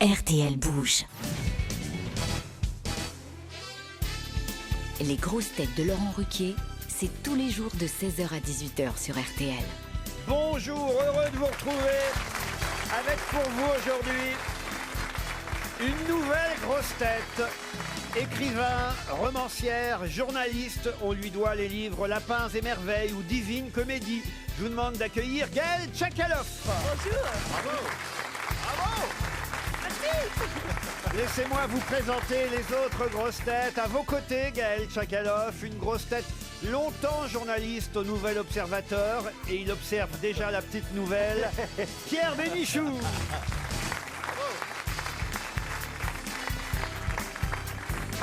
RTL bouge. Les grosses têtes de Laurent Ruquier, c'est tous les jours de 16h à 18h sur RTL. Bonjour, heureux de vous retrouver avec pour vous aujourd'hui une nouvelle grosse tête. Écrivain, romancière, journaliste, on lui doit les livres Lapins et Merveilles ou Divine Comédie. Je vous demande d'accueillir Gaël Tchakaloff. Bonjour. Bravo. Bravo. Laissez-moi vous présenter les autres grosses têtes. À vos côtés, Gaël Tchakaloff, une grosse tête longtemps journaliste au Nouvel Observateur, et il observe déjà la petite nouvelle, Pierre Bénichou.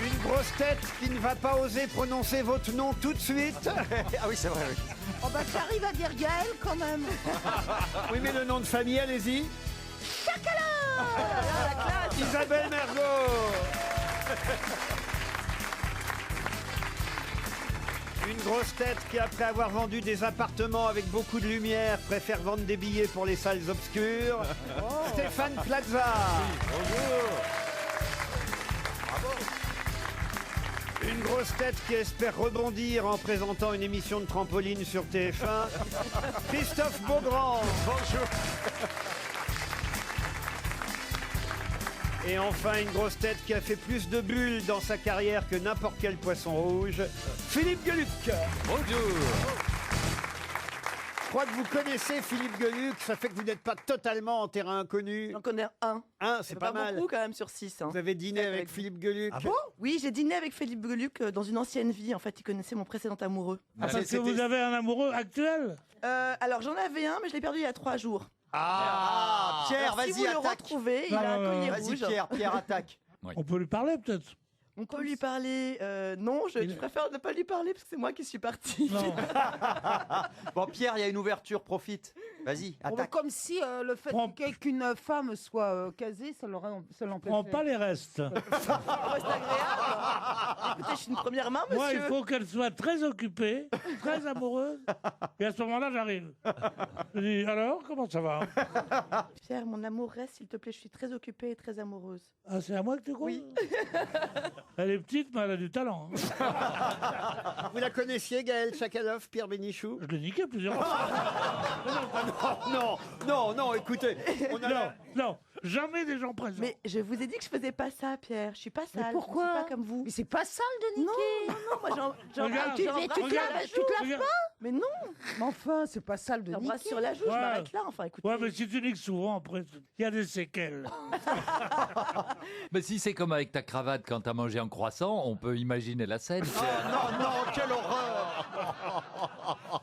Une grosse tête qui ne va pas oser prononcer votre nom tout de suite. Ah oui, c'est vrai, oui. Oh bah j'arrive à dire Gaël quand même. Oui, mais le nom de famille, allez-y. Isabelle Mergo. Une grosse tête qui, après avoir vendu des appartements avec beaucoup de lumière, préfère vendre des billets pour les salles obscures. Stéphane Plaza. Une grosse tête qui espère rebondir en présentant une émission de trampoline sur TF1. Christophe Beaugrand. Bonjour. Et enfin, une grosse tête qui a fait plus de bulles dans sa carrière que n'importe quel poisson rouge, Philippe Gueluc. Bonjour. Je crois que vous connaissez Philippe Gueluc, ça fait que vous n'êtes pas totalement en terrain inconnu. J'en connais un. C'est pas mal. Beaucoup quand même sur 6. Vous avez dîné avec Philippe Gueluc. Ah bon? Oui, j'ai dîné avec Philippe Gueluc dans une ancienne vie. En fait, il connaissait mon précédent amoureux. Parce que vous avez un amoureux actuel? Alors j'en avais un, mais je l'ai perdu il y a 3 jours. Pierre, Alors, si vous vas-y, le attaque. retrouvez, il Non, a un non, non, collier Vas-y, rouge. Pierre, attaque. On peut lui parler peut-être? On peut lui parler. Non, je préfère ne pas lui parler parce que c'est moi qui suis partie. Non. Bon, Pierre, il y a une ouverture, profite. Vas-y, Bon, bah, attaque. comme si le fait Prends- qu'une femme soit casée, ça l'empêcherait. Prends pas les restes. Oh, c'est agréable. Écoutez, je suis une première main, monsieur. Moi, il faut qu'elle soit très occupée, très amoureuse. Et à ce moment-là, j'arrive. Je dis, alors, comment ça va? Pierre, mon amour, reste, s'il te plaît. Je suis très occupée et très amoureuse. Ah, c'est à moi que tu crois? Oui. Elle est petite, mais elle a du talent. Vous la connaissiez, Gaël Tchakaloff, Pierre Bénichou? Je l'ai niqué plusieurs fois. Non, écoutez. On a Non, non, jamais des gens présents. Mais je vous ai dit que je faisais pas ça, Pierre. Je suis pas sale. pourquoi? Je suis pas comme vous. Mais c'est pas sale de Non, niquer. non, moi j'en Regarde, tu te j'embrasse laves- sur la tu te joue. laves Regarde. Mais non, Mais enfin, c'est pas sale de j'embrasse niquer. sur la joue, je Ouais. m'arrête là. Enfin, écoutez. Ouais, mais si tu niques souvent, après, il y a des séquelles. Mais si c'est comme avec ta cravate quand t'as mangé un croissant, on peut imaginer la scène. Non, quelle horreur.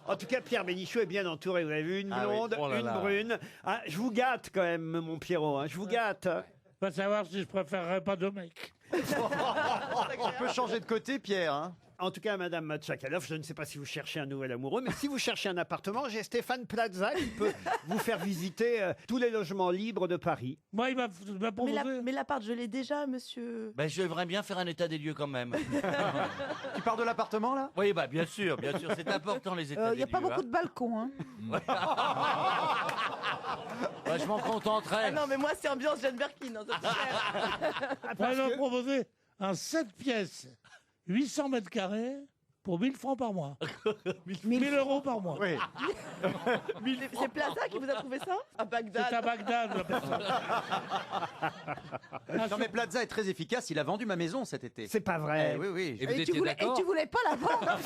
En tout cas, Pierre Bénichou est bien entouré. Vous avez vu, une Ah oui. blonde, Oh là une là. brune. Ah, je vous gâte quand même, mon Pierrot. Hein. Je vous gâte. Va savoir si je préférerais pas deux mecs. On peut changer de côté, Pierre. Hein. En tout cas, Madame Tchakaloff, je ne sais pas si vous cherchez un nouvel amoureux, mais si vous cherchez un appartement, j'ai Stéphane Plaza qui peut vous faire visiter tous les logements libres de Paris. Moi, il m'a proposé. Mais l'appart, je l'ai déjà, monsieur. Ben, j'aimerais bien faire un état des lieux quand même. Tu pars de l'appartement, là? Oui, bah, bien sûr, c'est important les états Il des n'y a lieux. pas beaucoup de balcons. Hein. Bah, je m'en contenterai. Ah non, mais moi, c'est ambiance Jeanne Birkin. Hein, ça coûte cher. Moi, il m'a proposé un 7 pièces, 800 mètres carrés, pour 1000 francs par mois. 1000 euros par mois. Oui. C'est Plaza qui vous a trouvé ça? À Bagdad. C'est à Bagdad, la personne. Non, mais Plaza est très efficace. Il a vendu ma maison cet été. C'est pas vrai. Oui, oui. Et vous Et tu étiez voulais, d'accord? pas la vendre.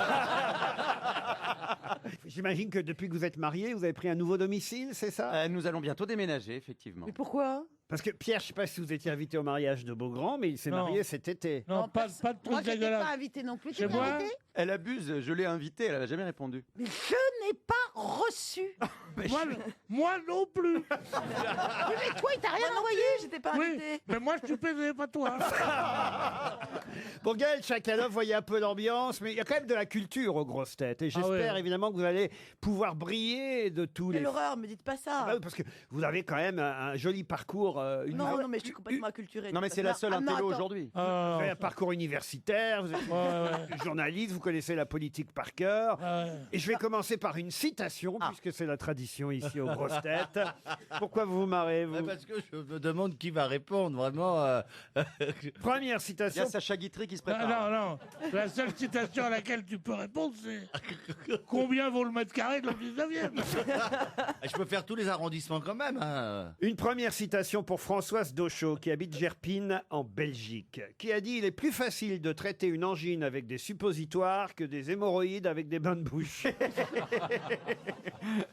J'imagine que depuis que vous êtes marié, vous avez pris un nouveau domicile, c'est ça? Nous allons bientôt déménager, effectivement. Mais pourquoi? Parce que Pierre, je ne sais pas si vous étiez invité au mariage de Beaugrand, mais il s'est Non. marié cet été. Non, pas de Moi, trucs j'étais dégueulasses. pas invitée non plus. Chez Tu m'as moi, invitée Elle abuse. Je l'ai invitée. Elle n'a jamais répondu. Mais je n'ai pas reçu. moi non plus. Oui, mais toi, il t'a rien Moi non envoyé. plus, j'étais pas Oui, invitée. mais moi, je suis pédé, pas toi. Bon, Gaël Tchakaloff, voyez un peu l'ambiance, mais il y a quand même de la culture aux grosses têtes. Et j'espère ouais. évidemment que vous vous allez pouvoir briller de tous les... Quelle horreur, me dites pas ça. Ah bah oui, parce que vous avez quand même un joli parcours. Non, mais je suis complètement acculturée. Non, mais c'est la seule intello aujourd'hui. Vous avez un parcours universitaire, vous êtes journaliste, vous connaissez la politique par cœur. Et je vais commencer par une citation, puisque c'est la tradition ici aux grosses têtes. Pourquoi vous vous marrez, vous? Parce que je me demande qui va répondre, vraiment. Première Il y citation. a Sacha Guitry qui se prépare. Non. La seule citation à laquelle tu peux répondre, c'est combien vaut le mètre carré dans le 19e? Je peux faire tous les arrondissements quand même. Hein. Une première citation pour Françoise Dauchot, qui habite Gerpine, en Belgique, qui a dit « Il est plus facile de traiter une angine avec des suppositoires que des hémorroïdes avec des bains de bouche. »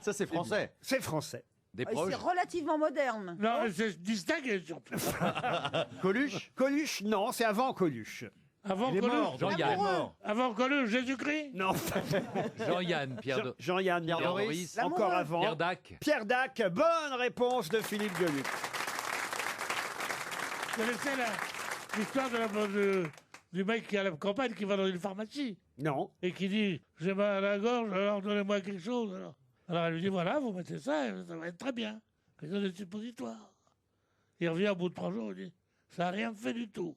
Ça, c'est français. C'est français. Des C'est proches. relativement moderne. Non, mais c'est distingué surtout. Coluche. Coluche, non, c'est avant Coluche. Avant Il est mort, Coluche. Jean-Yann. Avant Coluche, Jésus-Christ. Non. Jean-Yann, Jean-Yann, Pierre non. Doris, Encore avant. Pierre Dac. Pierre Dac, bonne réponse de Philippe Gueluc. Vous connaissez l'histoire du mec qui est à la campagne, qui va dans une pharmacie Non. et qui dit « J'ai mal à la gorge, alors donnez-moi quelque chose. » Alors elle lui dit « Voilà, vous mettez ça, et ça va être très bien. » Il donne des suppositoires. Il revient au bout de 3 jours, il dit « Ça n'a rien fait du tout. »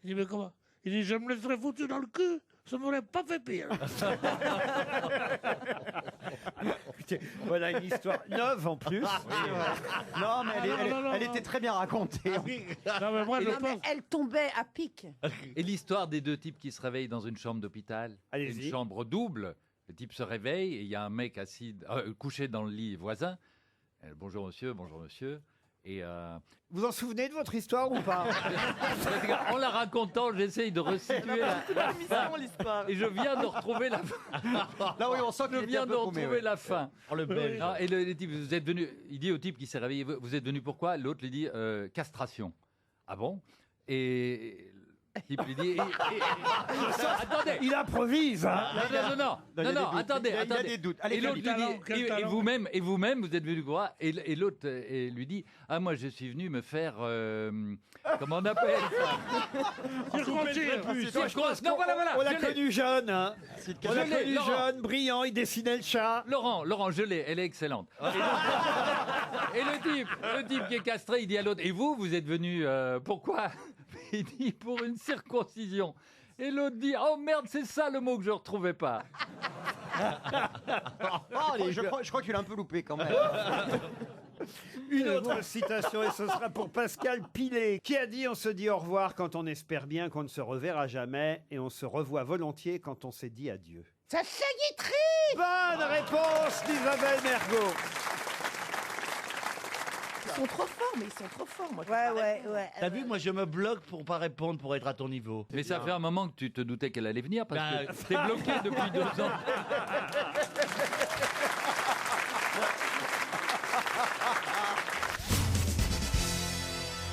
Il dit « Mais comment ?» Il dit « Je me laisserais foutu dans le cul, ça ne m'aurait pas fait pire. » Écoutez, voilà une histoire neuve en plus. Non, mais elle était très bien racontée. Non, mais moi, je Non, mais pense... elle tombait à pic. Et l'histoire des deux types qui se réveillent dans une chambre d'hôpital. Allez-y. Une chambre double. Le type se réveille et il y a un mec assis, couché dans le lit voisin. Bonjour monsieur, bonjour monsieur. Et Vous en souvenez de votre histoire ou pas? en la racontant, j'essaye de resituer la fin. l'histoire. Et je viens de retrouver la fin. Là, oui, on sent Je qu'il viens de retrouver la fin. Oh, le belge. Non, et le type, vous êtes venu, il dit au type qui s'est réveillé, vous êtes venu pourquoi? L'autre lui dit castration. Ah bon? Et le type lui dit, attendez. Il improvise, hein. Non, attendez. Il a des doutes. Allez, Et l'autre lui quel dit, talent. et vous-même, vous êtes venu quoi? Et l'autre lui dit, ah moi je suis venu me faire, comment on appelle ça? Circoncire. Non, voilà. On l'a je l'ai. connu jeune, hein. On l'a Je l'ai, connu Laurent. jeune, brillant, il dessinait le chat. Laurent, je l'ai, elle est excellente. Et le type qui est castré, il dit à l'autre, et vous êtes venu, pourquoi? Il dit, pour une circoncision. Et l'autre dit, oh merde, c'est ça le mot que je retrouvais pas. Je crois qu'il a un peu loupé quand même. Une autre citation, et ce sera pour Pascal Pilet, qui a dit « On se dit au revoir quand on espère bien qu'on ne se reverra jamais, et on se revoit volontiers quand on s'est dit adieu. Sacha Guitry » Bonne réponse d'Isabelle Mergo. Ils sont trop forts, mais ils sont trop forts. Moi, je peux Ouais, pas ouais, répondre. ouais. T'as vu, moi je me bloque pour pas répondre, pour être à ton niveau. Mais ça fait un moment que tu te doutais qu'elle allait venir, parce Bah, que t'es bloqué depuis 2 ans.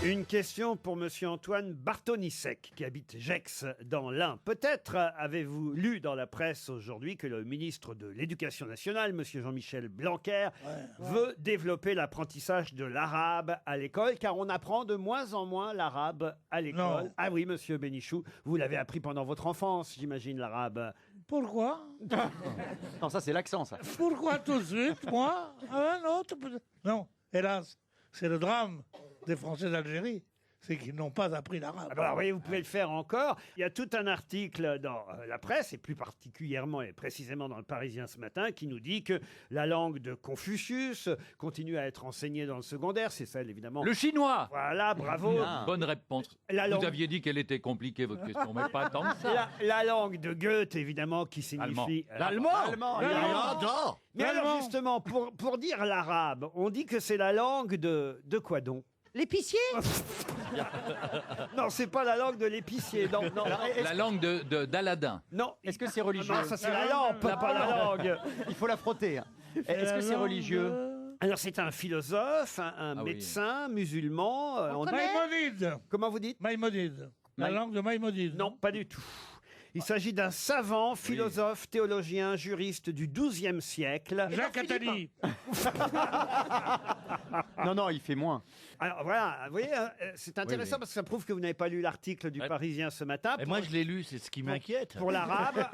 Une question pour Monsieur Antoine Bartonissec, qui habite Gex, dans l'Ain. Peut-être avez-vous lu dans la presse aujourd'hui que le ministre de l'Éducation nationale, Monsieur Jean-Michel Blanquer, veut développer l'apprentissage de l'arabe à l'école, car on apprend de moins en moins l'arabe à l'école. Non. Ah oui, Monsieur Bénichou, vous l'avez appris pendant votre enfance, j'imagine, l'arabe. Pourquoi? Non, ça, c'est l'accent, ça. Pourquoi tout de suite, moi? Ah non, non, hélas, c'est le drame des Français d'Algérie, c'est qu'ils n'ont pas appris l'arabe. Ah bah, vous voyez, vous pouvez le faire encore. Il y a tout un article dans la presse, et plus particulièrement et précisément dans le Parisien ce matin, qui nous dit que la langue de Confucius continue à être enseignée dans le secondaire. C'est celle, évidemment. Le chinois. Voilà, bravo. Bonne réponse. La langue- Vous aviez dit qu'elle était compliquée, votre question, mais pas tant que ça. La langue de Goethe, évidemment, qui signifie... L'allemand. J'adore. Mais alors, L'allemand. justement, pour dire l'arabe, on dit que c'est la langue de quoi donc? L'épicier Non, c'est pas la langue de l'épicier. Non, non. La langue d'Aladin. Non. Est-ce que c'est religieux? Non, ça c'est la lampe, pas la langue. Il faut la frotter. Hein. Est-ce que c'est religieux? Alors c'est un philosophe, un Ah oui. médecin musulman. On connaît Maïmonide. Comment vous dites? Maïmonide. La langue de Maïmonide. Non, pas du tout. Il s'agit d'un savant, philosophe, théologien, juriste du XIIe siècle. Jacques Attali. Non, il fait moins. Alors voilà, vous voyez, c'est intéressant Oui. parce que ça prouve que vous n'avez pas lu l'article du Ouais. Parisien ce matin. Et moi je l'ai lu, c'est ce qui m'inquiète. Pour l'arabe,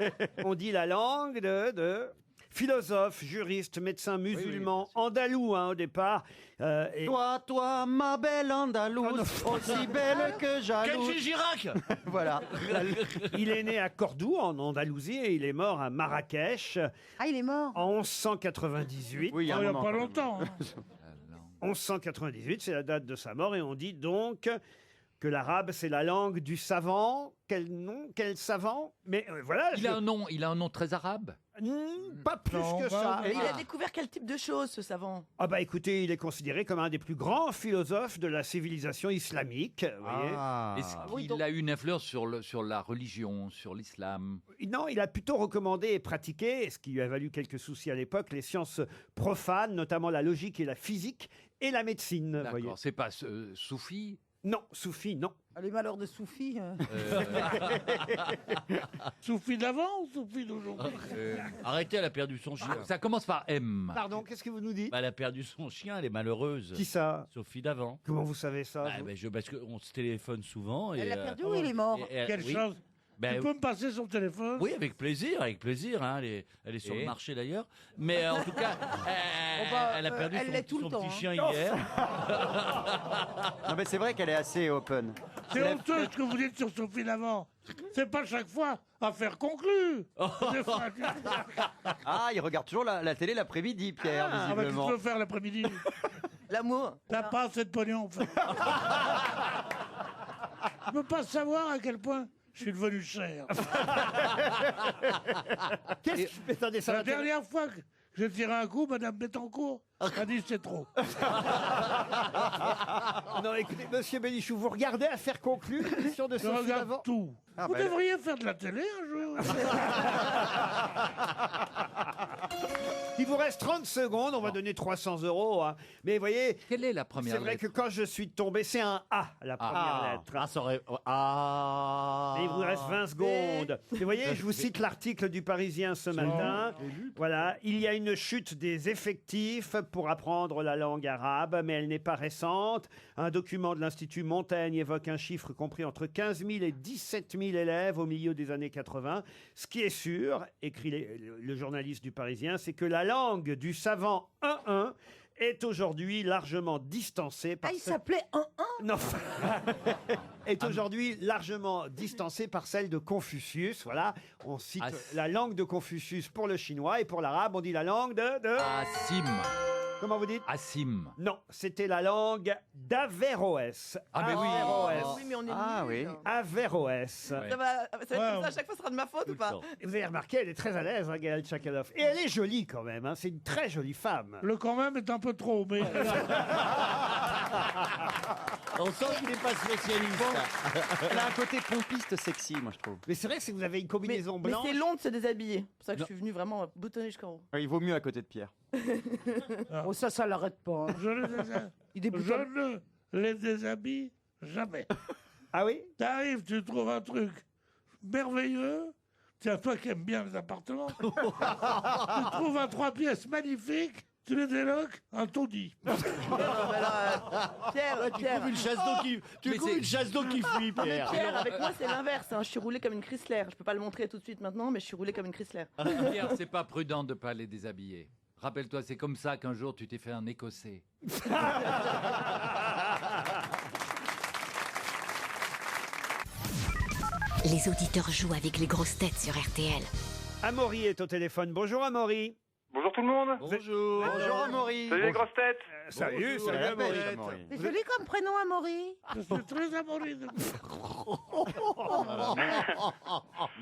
on dit la langue de... philosophe, juriste, médecin musulman, andalou au départ. Et- Toi, ma belle Andalouse, aussi belle que jalouse. Kenji Girac. Voilà. Il est né à Cordoue, en Andalousie, et il est mort à Marrakech Ah, il est mort. en 1198. Oui, il y a Oh, un il n'y a moment, pas quand même. longtemps. hein. 1198, c'est la date de sa mort, et on dit donc que l'arabe, c'est la langue du savant. Quel nom, quel savant? Mais voilà. Il a un nom très arabe. Pas plus Non, que bah, ça. Et il a découvert quel type de choses, ce savant? Ah bah écoutez, il est considéré comme un des plus grands philosophes de la civilisation islamique. Vous voyez. Est-ce oui, qu'il donc- a eu une influence sur la religion, sur l'islam? Non, il a plutôt recommandé et pratiqué, ce qui lui a valu quelques soucis à l'époque, les sciences profanes, notamment la logique et la physique et la médecine. Vous voyez. D'accord, c'est pas soufi? Non, soufi, non. Ah, les malheurs de Soufi. Soufi d'avant ou Soufi d'aujourd'hui? Arrêtez, elle a perdu son chien. Ça commence par M. Pardon, qu'est-ce que vous nous dites? Bah, elle a perdu son chien, elle est malheureuse. Qui ça? Sophie d'avant. Comment vous savez ça? Bah, vous parce qu'on se téléphone souvent. Et, Elle l'a perdu ou il est mort? Quelle oui. chance. Bah, Tu peux me passer son téléphone? Oui, avec plaisir, avec plaisir. Hein, elle est sur Et le marché d'ailleurs. Mais en tout cas, elle a perdu elle l'est tout son le temps, petit hein. chien hier. Non, mais c'est vrai qu'elle est assez open. C'est honteux ce que vous dites sur Sophie d'avant. C'est pas chaque fois affaire conclue. Des fois, tu- Ah, il regarde toujours la télé l'après-midi, Pierre, Ah, bah, qu'est-ce que visiblement. tu veux faire l'après-midi? L'amour. T'as pas assez de pognon, en fait. Je peux pas savoir à quel point je suis devenu cher. Qu'est-ce que... Attendez, ça La m'intéresse. dernière fois que j'ai tiré un coup, Madame Bettencourt a dit c'est trop. Non, écoutez, monsieur Bénichou, vous regardez Affaire conclue, l'émission de Je Sophie regarde d'avant? tout. Ah, Vous bah, devriez faire de la télé un jour. Il vous reste 30 secondes, on va donner 300 €. Hein. Mais vous voyez, Quelle est la première c'est vrai lettre? que quand je suis tombé, c'est un A, la première lettre. Ah, ça aurait. Ah. Et il vous reste 20 secondes. Et vous voyez, je vous cite l'article du Parisien ce matin. Voilà, il y a une chute des effectifs pour apprendre la langue arabe, mais elle n'est pas récente. Un document de l'Institut Montaigne évoque un chiffre compris entre 15 000 et 17 000 élèves au milieu des années 80. Ce qui est sûr, écrit le journaliste du Parisien, c'est que la langue du savant 1-1 est aujourd'hui largement distancée par Ah, il celle- s'appelait 1-1. non. est aujourd'hui largement distancée par celle de Confucius. Voilà, on cite Ah, la langue de Confucius pour le chinois et pour l'arabe, on dit la langue de... Assim. Comment vous dites? Assim. Non, c'était la langue d'Averroès. Ah, mais oui. Averroès. Oui, mais on est Ah, nuls. oui. Averroès. Ça va être comme ça, à chaque fois, ce sera de ma faute ou pas? Et vous avez remarqué, elle est très à l'aise, hein, Gaëlle Tchakaloff. Et elle est jolie quand même, hein, c'est une très jolie femme. Le quand même est un peu trop, mais On sent qu'il n'est pas spécialiste. Elle a un côté pompiste sexy, moi, je trouve. Mais c'est vrai que vous avez une Mais, combinaison mais blanche. c'est long de se déshabiller. C'est pour ça que je suis venu vraiment boutonner jusqu'en haut. Il vaut mieux à côté de Pierre. Oh, ça l'arrête pas. hein. je, Il je déboutonne. ne les déshabille jamais. Ah oui? T'arrives, tu trouves un truc merveilleux. Tiens, toi qui aimes bien les appartements, tu trouves un 3 pièces magnifique, tu les déloques, un taudis. Pierre, Tu trouves une chasse d'eau qui, Mais trouves c'est- une chasse d'eau qui fuit, Pierre. Pierre, avec moi, c'est l'inverse. Hein. Je suis roulée comme une Chrysler. Je peux pas le montrer tout de suite maintenant, mais je suis roulée comme une Chrysler. Pierre, c'est pas prudent de pas les déshabiller. Rappelle-toi, c'est comme ça qu'un jour tu t'es fait un Écossais. Les auditeurs jouent avec les grosses têtes sur RTL. Amaury est au téléphone. Bonjour Amaury. Bonjour tout le monde. Bonjour. Bonjour, Amaury. Salut les grosses têtes. Salut, Bonjour, salut la Amaury. pêche. C'est joli comme prénom, Amaury. Je suis très amoureux de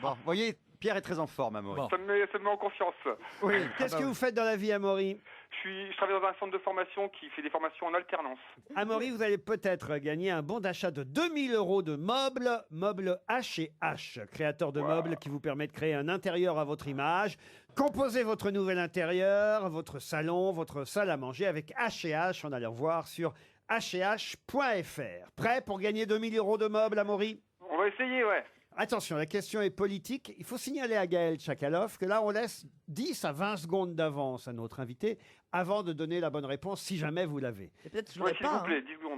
Bon, vous voyez, Pierre est très en forme, Amaury. Bon. Ça me met en confiance. Oui. Qu'est-ce que vous faites dans la vie, Amaury? Je travaille dans un centre de formation qui fait des formations en alternance. Amaury, vous allez peut-être gagner un bon d'achat de 2000 € de meubles H&H, créateur de meubles qui vous permet de créer un intérieur à votre image. Composez votre nouvel intérieur, votre salon, votre salle à manger avec H&H. On allait revoir sur h&h.fr. Prêt pour gagner 2000 € de meubles, Amaury? On va essayer, ouais. Attention, la question est politique. Il faut signaler à Gaël Tchakaloff que là, on laisse 10 à 20 secondes d'avance à notre invité avant de donner la bonne réponse, si jamais vous l'avez. Et peut-être que je Ouais, l'aurais s'il pas. vous plaît, 10 secondes.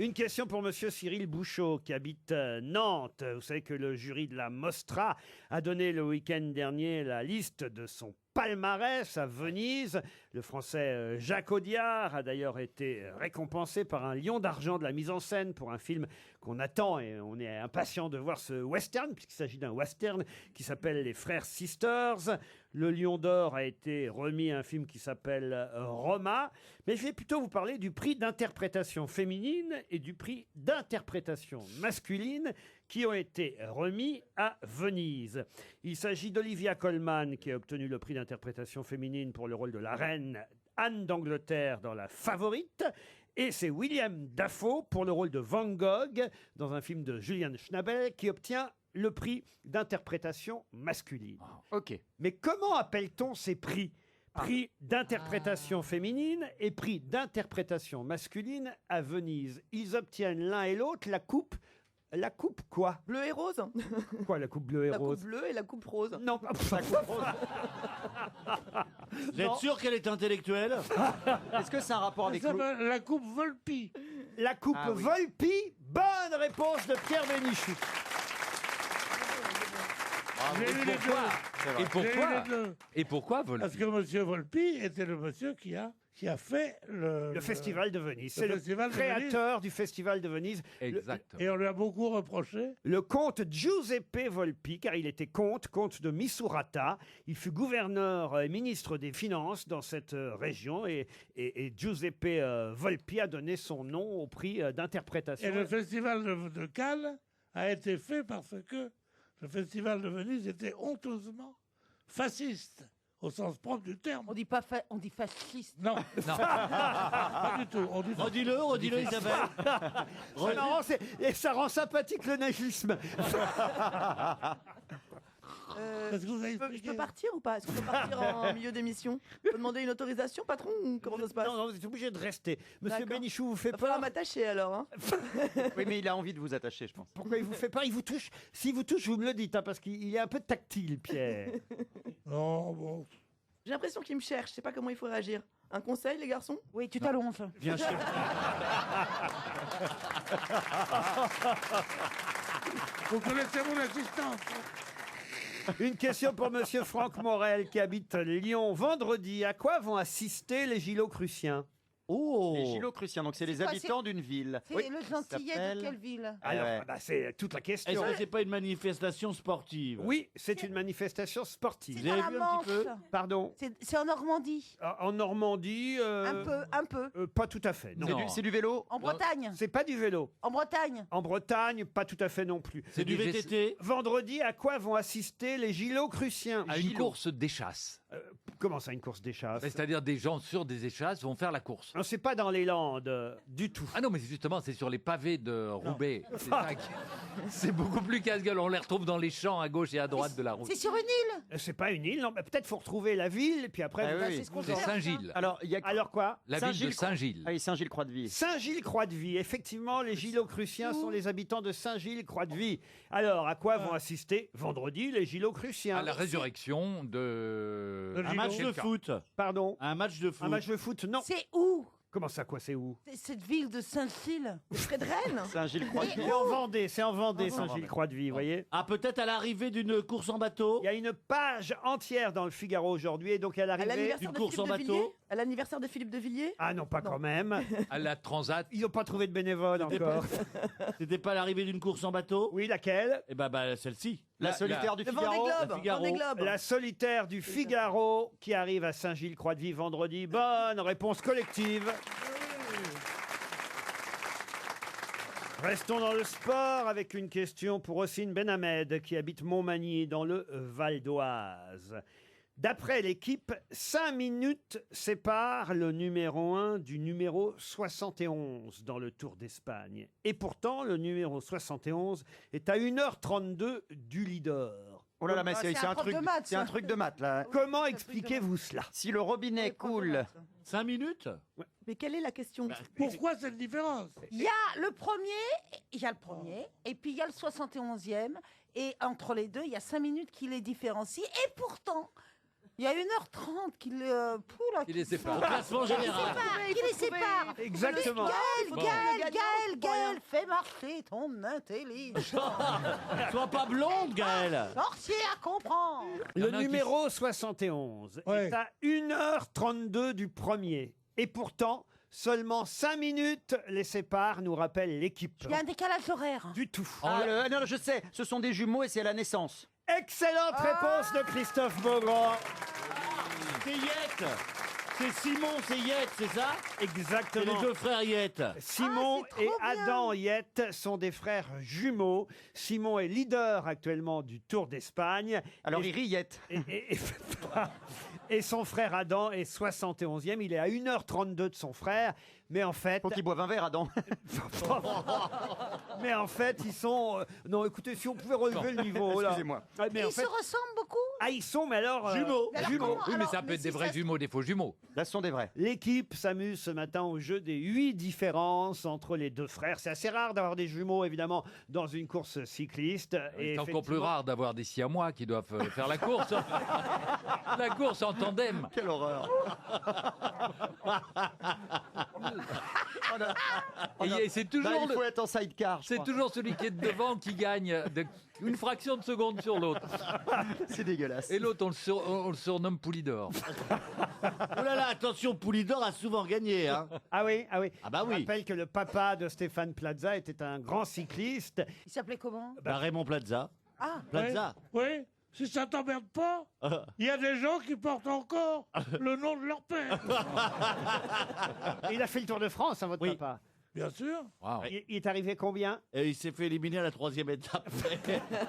Une question pour monsieur Cyril Bouchot, qui habite Nantes. Vous savez que le jury de la Mostra a donné le week-end dernier la liste de son palmarès à Venise. Le français Jacques Audiard a d'ailleurs été récompensé par un lion d'argent de la mise en scène pour un film qu'on attend et on est impatient de voir ce western, puisqu'il s'agit d'un western qui s'appelle Les Frères Sisters. Le lion d'or a été remis à un film qui s'appelle Roma. Mais je vais plutôt vous parler du prix d'interprétation féminine et du prix d'interprétation masculine qui ont été remis à Venise. Il s'agit d'Olivia Colman qui a obtenu le prix d'interprétation féminine pour le rôle de la reine Anne d'Angleterre dans La Favorite. Et c'est William Dafoe pour le rôle de Van Gogh dans un film de Julian Schnabel qui obtient le prix d'interprétation masculine. Ok. Mais comment appelle-t-on ces prix ? Prix d'interprétation féminine et prix d'interprétation masculine à Venise. Ils obtiennent l'un et l'autre la coupe. La coupe quoi ? Bleu et rose. Quoi, la coupe bleue et La rose ? coupe bleue et la coupe rose. Non, Vous êtes sûr qu'elle est intellectuelle? Est-ce que c'est un rapport avec Ça s'appelle la coupe Volpi. La coupe Ah oui. Volpi. Bonne réponse de Pierre Bénichou. J'ai eu les deux. Et pourquoi J'ai eu les deux. Et pourquoi Volpi? Parce que monsieur Volpi était le monsieur qui a fait Le Festival de Venise. le C'est le Festival de créateur du Festival de Venise. Exactement. Et on lui a beaucoup reproché. Le comte Giuseppe Volpi, car il était comte de Misurata. Il fut gouverneur et ministre des Finances dans cette région. Et Giuseppe Volpi a donné son nom au prix d'interprétation. Et le festival de Cannes a été fait parce que le festival de Venise était honteusement fasciste, au sens propre du terme. On dit pas on dit fasciste. Non, Non. pas du tout. On dit Redis-le, Isabelle. C'est marrant, et ça rend sympathique le nazisme. Parce que vous avez Je expliqué. peux partir ou pas? Est-ce qu'on peut partir en milieu d'émission? On peut demander une autorisation, patron, ou comment ça se passe? Non, vous êtes obligé de rester. Monsieur D'accord. Bénichou vous fait Va falloir peur. m'attacher alors. Hein. Oui, mais il a envie de vous attacher, je pense. Pourquoi il vous fait peur? Il vous touche. S'il vous touche, vous me le dites, hein, parce qu'il est un peu tactile, Pierre. Non, bon. J'ai l'impression qu'il me cherche, je sais pas comment il faut réagir. Un conseil, les garçons? Oui, tu t'allonges. Bien sûr. Vous connaissez mon assistante. Une question pour monsieur Franck Morel qui habite Lyon. Vendredi, à quoi vont assister les Gilocruciens? Oh. Les Gilocruciens, donc c'est les quoi, habitants d'une ville. C'est Oui, le ça gentillet s'appelle- de quelle ville? Alors, ouais. c'est toute la Est-ce question. que c'est pas une manifestation sportive? Oui, c'est une manifestation sportive. Vous Dans avez la vu un petit peu? Manche. Pardon? C'est en Normandie. En Normandie Un peu. Pas tout à fait, non. Non. C'est du vélo. En Bretagne. C'est pas du vélo. En Bretagne. En Bretagne, pas tout à fait non plus. C'est du du VTT? Vendredi, à quoi vont assister les Gilocruciens? À une course d'échasse. Comment ça, une course d'échasse? C'est-à-dire des gens sur des échasses vont faire la course. Non, c'est pas dans les Landes du tout. Ah non, mais justement, c'est sur les pavés de Roubaix. C'est ça c'est beaucoup plus casse-gueule. On les retrouve dans les champs à gauche et à droite de la route. C'est sur une île. C'est pas une île, non, mais peut-être faut retrouver la ville, puis après. Ah vous- oui. C'est ce qu'on C'est cherche, Saint-Gilles. Alors, il y a Alors quoi? La ville de Saint-Gilles. Saint-Gilles. Ah oui, Saint-Gilles-Croix-de-Vie. Saint-Gilles-Croix-de-Vie. Effectivement, les Gilocruciens sont les habitants de Saint-Gilles-Croix-de-Vie. Alors, à quoi vont assister vendredi les Gilocruciens? À la résurrection de... De Un match de quelqu'un. foot. Pardon? Un match de foot. Un match de foot? Non. C'est où? Comment ça, quoi, c'est où? C'est cette ville de Saint-Gilles. Près de Rennes? Saint-Gilles-Croix-de-Vie. C'est en Vendée, c'est en Vendée, En Vendée. Saint-Gilles-Croix-de-Vie, vous voyez? Ah, peut-être à l'arrivée d'une course en bateau? Il y a une page entière dans le Figaro aujourd'hui, et donc à À l'arrivée... l'anniversaire Une de course Philippe en de bateau? Villiers? À l'anniversaire de Philippe de Villiers? Ah non, pas quand même. À la Transat. Ils n'ont pas trouvé de bénévole encore. C'était pas à l'arrivée d'une course en bateau? Oui, laquelle? Eh ben, celle-ci. La solitaire du Le Vendée Figaro. Globe. Figaro. Vendée Globe. La solitaire du Figaro qui arrive à Saint-Gilles-Croix-de-Vie vendredi. Bonne réponse collective. Restons dans le sport avec une question pour Ossine Benhamed qui habite Montmagny dans le Val d'Oise. D'après l'équipe, 5 minutes séparent le numéro 1 du numéro 71 dans le Tour d'Espagne. Et pourtant, le numéro 71 est à 1h32 du leader. Oh là là, mais Ah, c'est c'est un un prof truc, de maths, c'est ça. un truc de maths là. Comment expliquez-vous cela? Si le robinet coule, 5 minutes? Mais quelle est la question? Pourquoi cette différence? Il y a le premier, et puis il y a le 71e, et entre les deux, il y a 5 minutes qui les différencient, et pourtant, Il y a 1h30 qu'il Il les sépare. Au classement général. Qui les sépare. Exactement. Gaël, fais marcher ton intelligence. Sois pas blonde, Gaël. Sorcier à comprendre. Le en a qui- numéro 71 Ouais. est à 1h32 du premier. Et pourtant, seulement 5 minutes les séparent, nous rappelle l'équipe. Il y a un décalage horaire. Du tout. Non, je sais, ce sont des jumeaux et c'est à la naissance. Excellente réponse de Christophe Beaugrand. C'est Yette. C'est Simon, c'est Yette, c'est ça? C'est Exactement. les deux frères Yette. Simon c'est et trop bien. Adam Yette sont des frères jumeaux. Simon est leader actuellement du Tour d'Espagne. Alors Et- il rillette. Et son frère Adam est 71e. Il est à 1h32 de son frère. Mais en fait, Faut qu'il boive un verre, Adam. mais en fait, ils sont. Non, écoutez, si on pouvait relever le niveau là. Excusez-moi. Ah, mais en Ils fait, se ressemblent beaucoup. ils sont, mais alors. Jumeaux. Mais alors Jumeaux. comment- Oui, mais alors, ça peut être des si vrais ça se- jumeaux, des faux jumeaux. Là, ce sont des vrais. L'équipe s'amuse ce matin au jeu des 8 différences entre les deux frères. C'est assez rare d'avoir des jumeaux, évidemment, dans une course cycliste. C'est encore plus effectivement- rare d'avoir des siamois qui doivent faire la course. La course en tandem. Quelle horreur. Et c'est toujours, Là, il le- faut être en sidecar. je c'est crois. toujours celui qui est devant qui gagne une fraction de seconde sur l'autre. C'est dégueulasse. Et l'autre, on le surnomme Poulidor. Oh là là, attention, Poulidor a souvent gagné. Hein. Ah oui, ah oui. Ah bah Je oui. rappelle que le papa de Stéphane Plaza était un grand cycliste. Il s'appelait comment? Bah, Raymond Plaza. Ah, Plaza. Oui, si ça t'emmerde pas, il y a des gens qui portent encore le nom de leur père. Et il a fait le Tour de France, hein, votre Oui. papa. Bien sûr. Wow. Il est arrivé combien? Et il s'est fait éliminer à la 3e étape.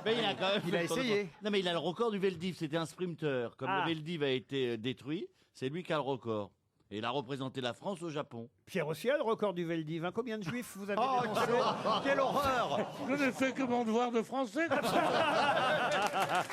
Mais il a quand même Il fait a le Tour de essayé. France. Non, mais il a le record du Veldiv. C'était un sprinter. Comme Ah. le Veldiv a été détruit, c'est lui qui a le record. Et il a représenté la France au Japon. Pierre aussi a le record du Veldiv. Hein. Combien de juifs vous avez Oh, dénoncé? quelle horreur. Je n'ai fait que mon devoir de français. Comme ça.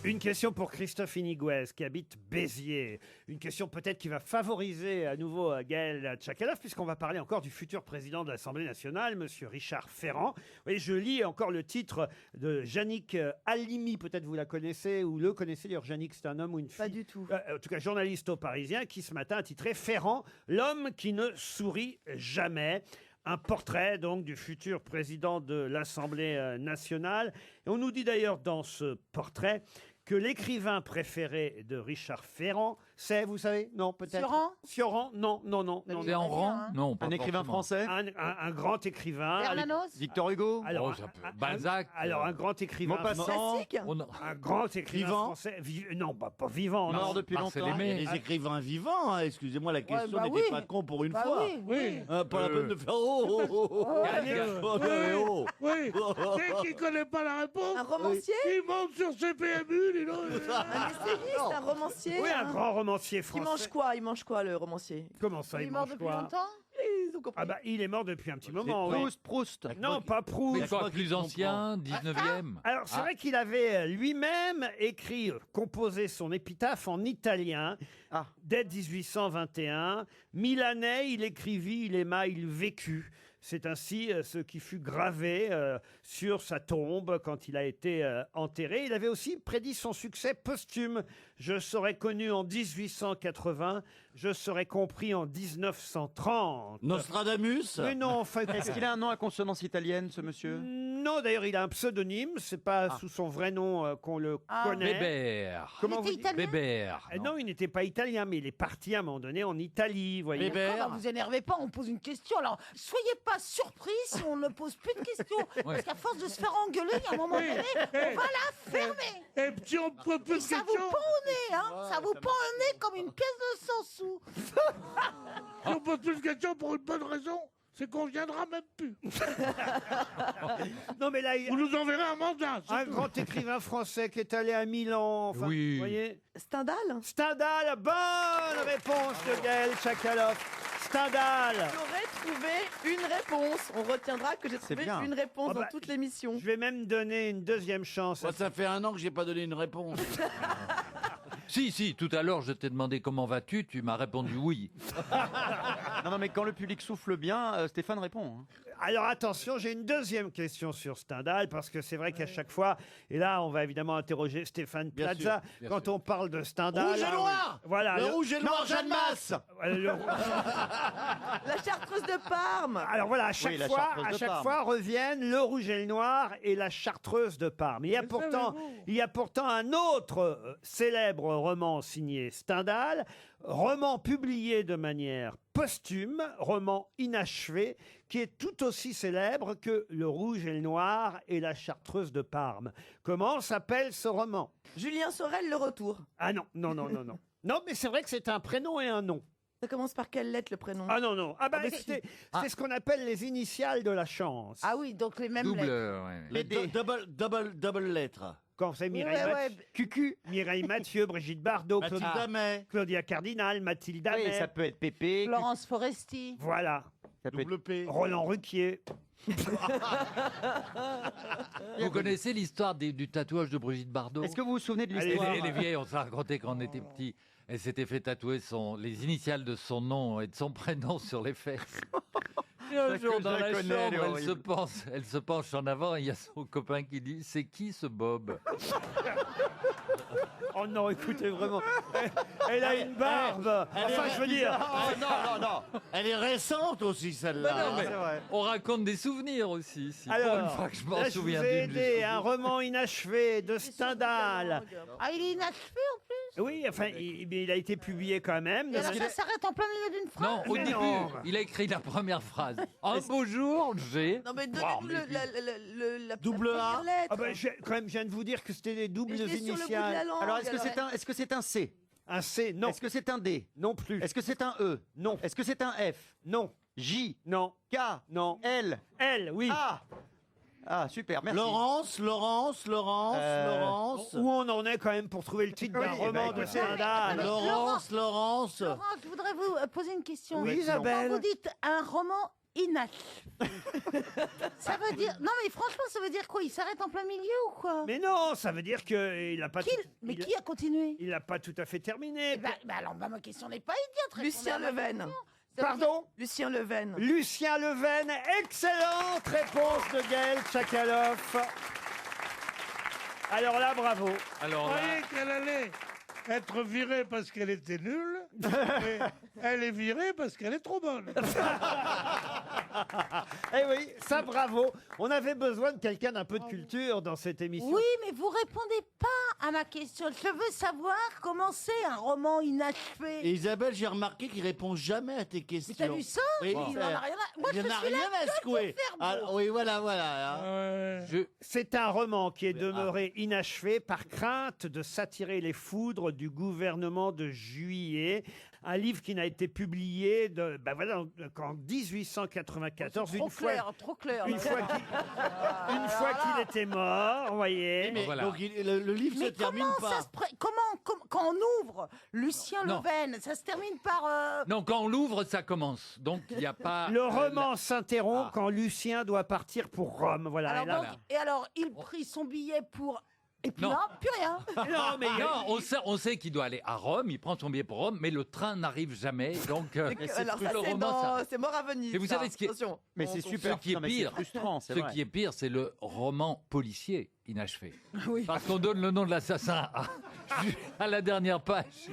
Une question pour Christophe Iniguez qui habite Béziers. Une question peut-être qui va favoriser à nouveau Gaël Tchakaloff puisqu'on va parler encore du futur président de l'Assemblée nationale, Monsieur Richard Ferrand. Et je lis encore le titre de Yannick Halimi, peut-être vous la connaissez ou le connaissez. D'ailleurs, Yannick, c'est un homme ou une fille? Pas du tout. En tout cas, journaliste au Parisien qui ce matin a titré Ferrand, l'homme qui ne sourit jamais. Un portrait donc du futur président de l'Assemblée nationale. Et on nous dit d'ailleurs dans ce portrait que l'écrivain préféré de Richard Ferrand, c'est, vous savez, non peut-être Sioran? Sioran, non, non, non, non. C'est en bien, rang? hein. Non, pas Un écrivain forcément. français. Un grand écrivain. Bernanos? Victor Hugo. Alors, Oh, ça peut- Balzac. Alors un grand écrivain. Maupassant. Classique. On a- Un grand écrivain Vivant français. Non, pas vivant. Mort non. depuis Marcel longtemps. Aimé. Il y a des écrivains vivants. Hein. Excusez-moi, la question bah n'était oui. pas con pour une Bah fois. oui, Oui. Pas la peine de faire oh, oh, oh, oh. Oh, mais oh. Oui. Dès qu'il connaît pas la réponse, Un romancier. il monte sur ses PMU, dis donc. Un essayiste, un romancier. Oui, un grand romancier Il français. mange quoi? Il mange quoi, le romancier? Comment ça, Il il est mort mange depuis quoi? longtemps? Ils ont compris. Ah bah, il est mort depuis un petit moment. oui. Proust. Non, pas Proust. Mais quoi, moi qui plus comprends. ancien, 19e. Alors, c'est vrai qu'il avait lui-même écrit, composé son épitaphe en italien Ah. dès 1821. Milanais, il écrivit, il aima, il vécut. C'est ainsi ce qui fut gravé sur sa tombe quand il a été enterré. Il avait aussi prédit son succès posthume. Je serai connu en 1880, je serai compris en 1930. Nostradamus. Mais non, en fait, Est-ce qu'il a un nom à consonance italienne, ce monsieur? non, d'ailleurs, il a un pseudonyme. C'est pas sous son vrai nom qu'on le Ah. connaît. Bébert. Comment Il vous était dites italien? Bébert. Non, il n'était pas italien, mais il est parti à un moment donné en Italie, vous voyez. Bébert. D'accord, bah, vous énervez pas, on pose une question. Alors, soyez pas surpris si on ne pose plus de questions. Parce qu'à force de se faire engueuler, il y a un moment donné, on va la fermer. Et petit, on peut plus Et de ça vous questions. pend au nez, hein. Ça vous pend au nez comme une pièce de 100 sous. Si on pose plus de questions pour une bonne raison, c'est qu'on viendra même plus. Non, mais là, il y a Vous nous enverrez un mandat. c'est un tout. grand écrivain français qui est allé à Milan. Enfin, Oui. Vous voyez. Stendhal. Stendhal, bonne réponse de Gaël Tchakaloff. Stendhal. J'aurais trouvé une réponse. On retiendra que j'ai trouvé bien. une réponse Oh bah, dans toute l'émission. Je vais même donner une deuxième chance. Moi, ça fait 1 an que j'ai pas donné une réponse. Si, tout à l'heure, je t'ai demandé comment vas-tu, tu m'as répondu oui. Non, mais quand le public souffle bien, Stéphane répond. hein. Alors attention, j'ai une deuxième question sur Stendhal, parce que c'est vrai qu'à chaque fois, et là on va évidemment interroger Stéphane Bien Plaza, sûr, bien quand sûr. on parle de Stendhal. Rouge et noir. Voilà. Le rouge et noir, Jeanne Masse. La chartreuse de Parme. Alors voilà, à chaque Oui, la fois, chartreuse de Parme. reviennent le rouge et le noir et la chartreuse de Parme. Il y a pourtant un autre célèbre roman signé Stendhal, roman publié de manière posthume, roman inachevé, qui est tout aussi célèbre que le rouge et le noir et la chartreuse de Parme. Comment s'appelle ce roman? Julien Sorel, Le Retour. Ah non. Non, mais c'est vrai que c'est un prénom et un nom. Ça commence par quelle lettre le prénom? Ah non. Ah bah Ah, mais écoutez, c'est ce qu'on appelle les initiales de la chance. Ah oui, donc les mêmes Double. lettres. Les double lettres. Quand c'est Mireille Ouais, Mathieu, ouais. Cucu, Mireille Mathieu, Brigitte Bardot, Mathilde Amet. Claudia Cardinal, Mathilde Oui, Amet. ça peut être Pépé, Florence Foresti. Voilà. ça peut être... Double P. Roland Ruquier. Vous connaissez l'histoire du tatouage de Brigitte Bardot? Est-ce que vous vous souvenez de Allez, l'histoire Elle est vieille, on s'est raconté quand on était petit. Elle s'était fait tatouer les initiales de son nom et de son prénom sur les fesses. Et un jour, je dans la la connais, elle est chambre, horrible. elle se penche en avant et il y a son copain qui dit « C'est qui ce Bob ?» Oh non, écoutez, vraiment. Elle a une barbe. Enfin, je veux dire. Oh, non. Elle est récente aussi, celle-là. Non, mais c'est vrai. on raconte des souvenirs aussi, ici. Pour une Alors, fois que je m'en là, je souviens vous ai d'une aidé, jusqu'au un bout. roman inachevé de Stendhal. Ah, il est inachevé en plus. Oui, enfin, il a été publié quand même. Et alors ça s'arrête en plein milieu d'une phrase. Non, au Mais début, non. il a écrit la première phrase. Un beau jour, j'ai... Non mais Wow, donnez-nous mais la Double première A. lettre. Ah ben, quand même, je viens de vous dire que c'était des doubles Mais je l'ai sur le bout de la initiales. langue. Alors, est-ce que c'est un C? Un C, non. Est-ce que c'est un D? Non plus. Est-ce que c'est un E? Non. Est-ce que c'est un F? Non. J? Non. K? Non. L? Elle, oui. Ah, super, merci. Laurence. Où on en est quand même pour trouver le titre d'un Oui, roman bah, de écoute. Stendhal. Laurence. Laurent, je voudrais vous poser une question. Oui, Quand Isabelle. vous dites un roman inachevé, ça veut dire... Non mais franchement, ça veut dire quoi? Il s'arrête en plein milieu ou quoi? Mais non, ça veut dire qu'il n'a pas, Mais qui a continué? il n'a pas tout à fait terminé. Alors, ma question n'est pas idiote. Lucien répondez à ma Leven. question. Ça veut Pardon? Lucien Leven. Lucien Leven, excellente réponse de Gaël Tchakaloff. Alors là, bravo. Alors Vous là, croyez qu'elle allait être virée parce qu'elle était nulle, et elle est virée parce qu'elle est trop bonne. Eh oui, ça bravo. On avait besoin de quelqu'un d'un peu de culture dans cette émission. Oui, mais vous répondez pas à ma question. Je veux savoir comment c'est un roman inachevé. Et Isabelle, j'ai remarqué qu'il répond jamais à tes questions. Mais t'as vu ça? Oui, Il en a rien à... Moi, il je en a suis là rien à que secouer. pour faire Ah, beau. oui, voilà. hein. C'est un roman qui est demeuré inachevé par crainte de s'attirer les foudres du gouvernement de Juillet. Un livre qui n'a été publié qu'en 1894. Trop clair, trop clair. Une là. fois qu'il était mort, vous voyez. Mais voilà. donc le livre se Mais termine comment pas. ça se quand on ouvre Lucien Non. Leven, ça se termine par non, quand on l'ouvre, ça commence. Donc, il n'y a pas... Le roman s'interrompt quand Lucien doit partir pour Rome. Voilà. alors, Et là- donc, et alors il prit son billet pour et puis Non. là, plus rien. Non, mais Non, on sait qu'il doit aller à Rome, il prend son billet pour Rome, mais le train n'arrive jamais, donc Alors ça le c'est roman s'arrête. c'est mort à Venise. Et vous ça. savez ce qui est- Attention. Mais c'est super. Ce qui est Non, mais pire, c'est frustrant, c'est Ce vrai. qui est pire, c'est le roman policier inachevé. Oui. Parce qu'on donne le nom de l'assassin à la dernière page.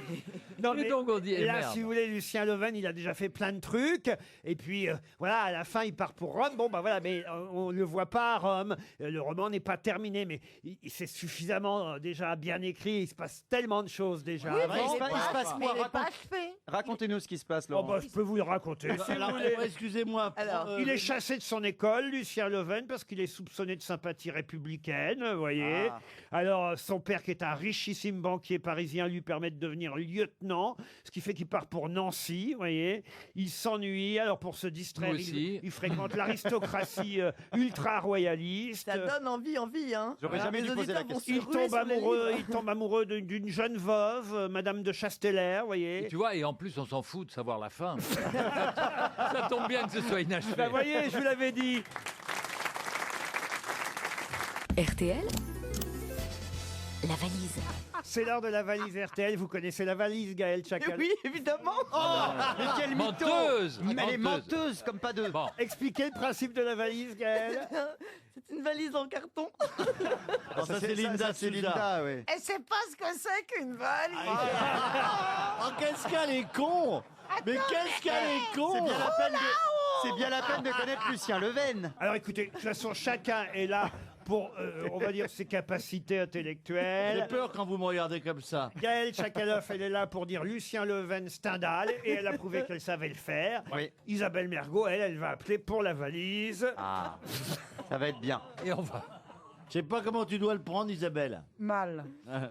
Non, Et mais donc on dit, eh, là, merde. si vous voulez, Lucien Leven, il a déjà fait plein de trucs. Et puis, voilà, à la fin, il part pour Rome. Bon, bah voilà, mais on ne le voit pas à Rome. Le roman n'est pas terminé, mais c'est suffisamment déjà bien écrit. Il se passe tellement de choses déjà. Oui, avant. mais il se passe mais quoi? il est pas achevé. Racontez-nous ce qui se passe, Oh, Laurent. bah, je peux vous le raconter. si Alors, vous voulez. excusez-moi. Alors, Il est chassé de son école, Lucien Leven, parce qu'il est soupçonné de sympathie républicaine, vous voyez. Ah. Alors, son père, qui est un richissime banquier parisien, lui permet de devenir lieutenant, ce qui fait qu'il part pour Nancy, vous voyez. Il s'ennuie, alors pour se distraire, Nous aussi. il fréquente l'aristocratie ultra-royaliste. ça donne envie, hein. J'aurais jamais Les dû poser la auditeurs vont question. se ruer sur les livres. Il tombe amoureux d'une jeune veuve, Madame de Chasteller, vous voyez. Et tu vois, et en plus, on s'en fout de savoir la fin. Ça tombe bien que ce soit inachevé. Bah, vous voyez, je vous l'avais dit. RTL, la valise. C'est l'heure de la valise RTL. Vous connaissez la valise, Gaël Chacal? Oui, évidemment. Mais quelle mytho! Menteuse. Elle est menteuse comme pas deux. Bon. Expliquez le principe de la valise, Gaël. C'est une valise en carton. Non, ça, c'est Linda. c'est Linda, oui. Elle sait pas ce que c'est qu'une valise. Oh, qu'est-ce qu'elle est con! Mais qu'est-ce qu'elle est con! C'est bien la peine de connaître Lucien Leven. Alors écoutez, de toute façon, chacun est là pour, on va dire, ses capacités J'ai intellectuelles. peur quand vous me regardez comme ça. Gaël Chakaloff, elle est là pour dire Lucien Leven Stendhal, et elle a prouvé qu'elle savait le faire. Oui. Isabelle Mergo, elle va appeler pour la valise. Ah, ça va être bien. Et on va. Je sais pas comment tu dois le prendre, Isabelle. Mal.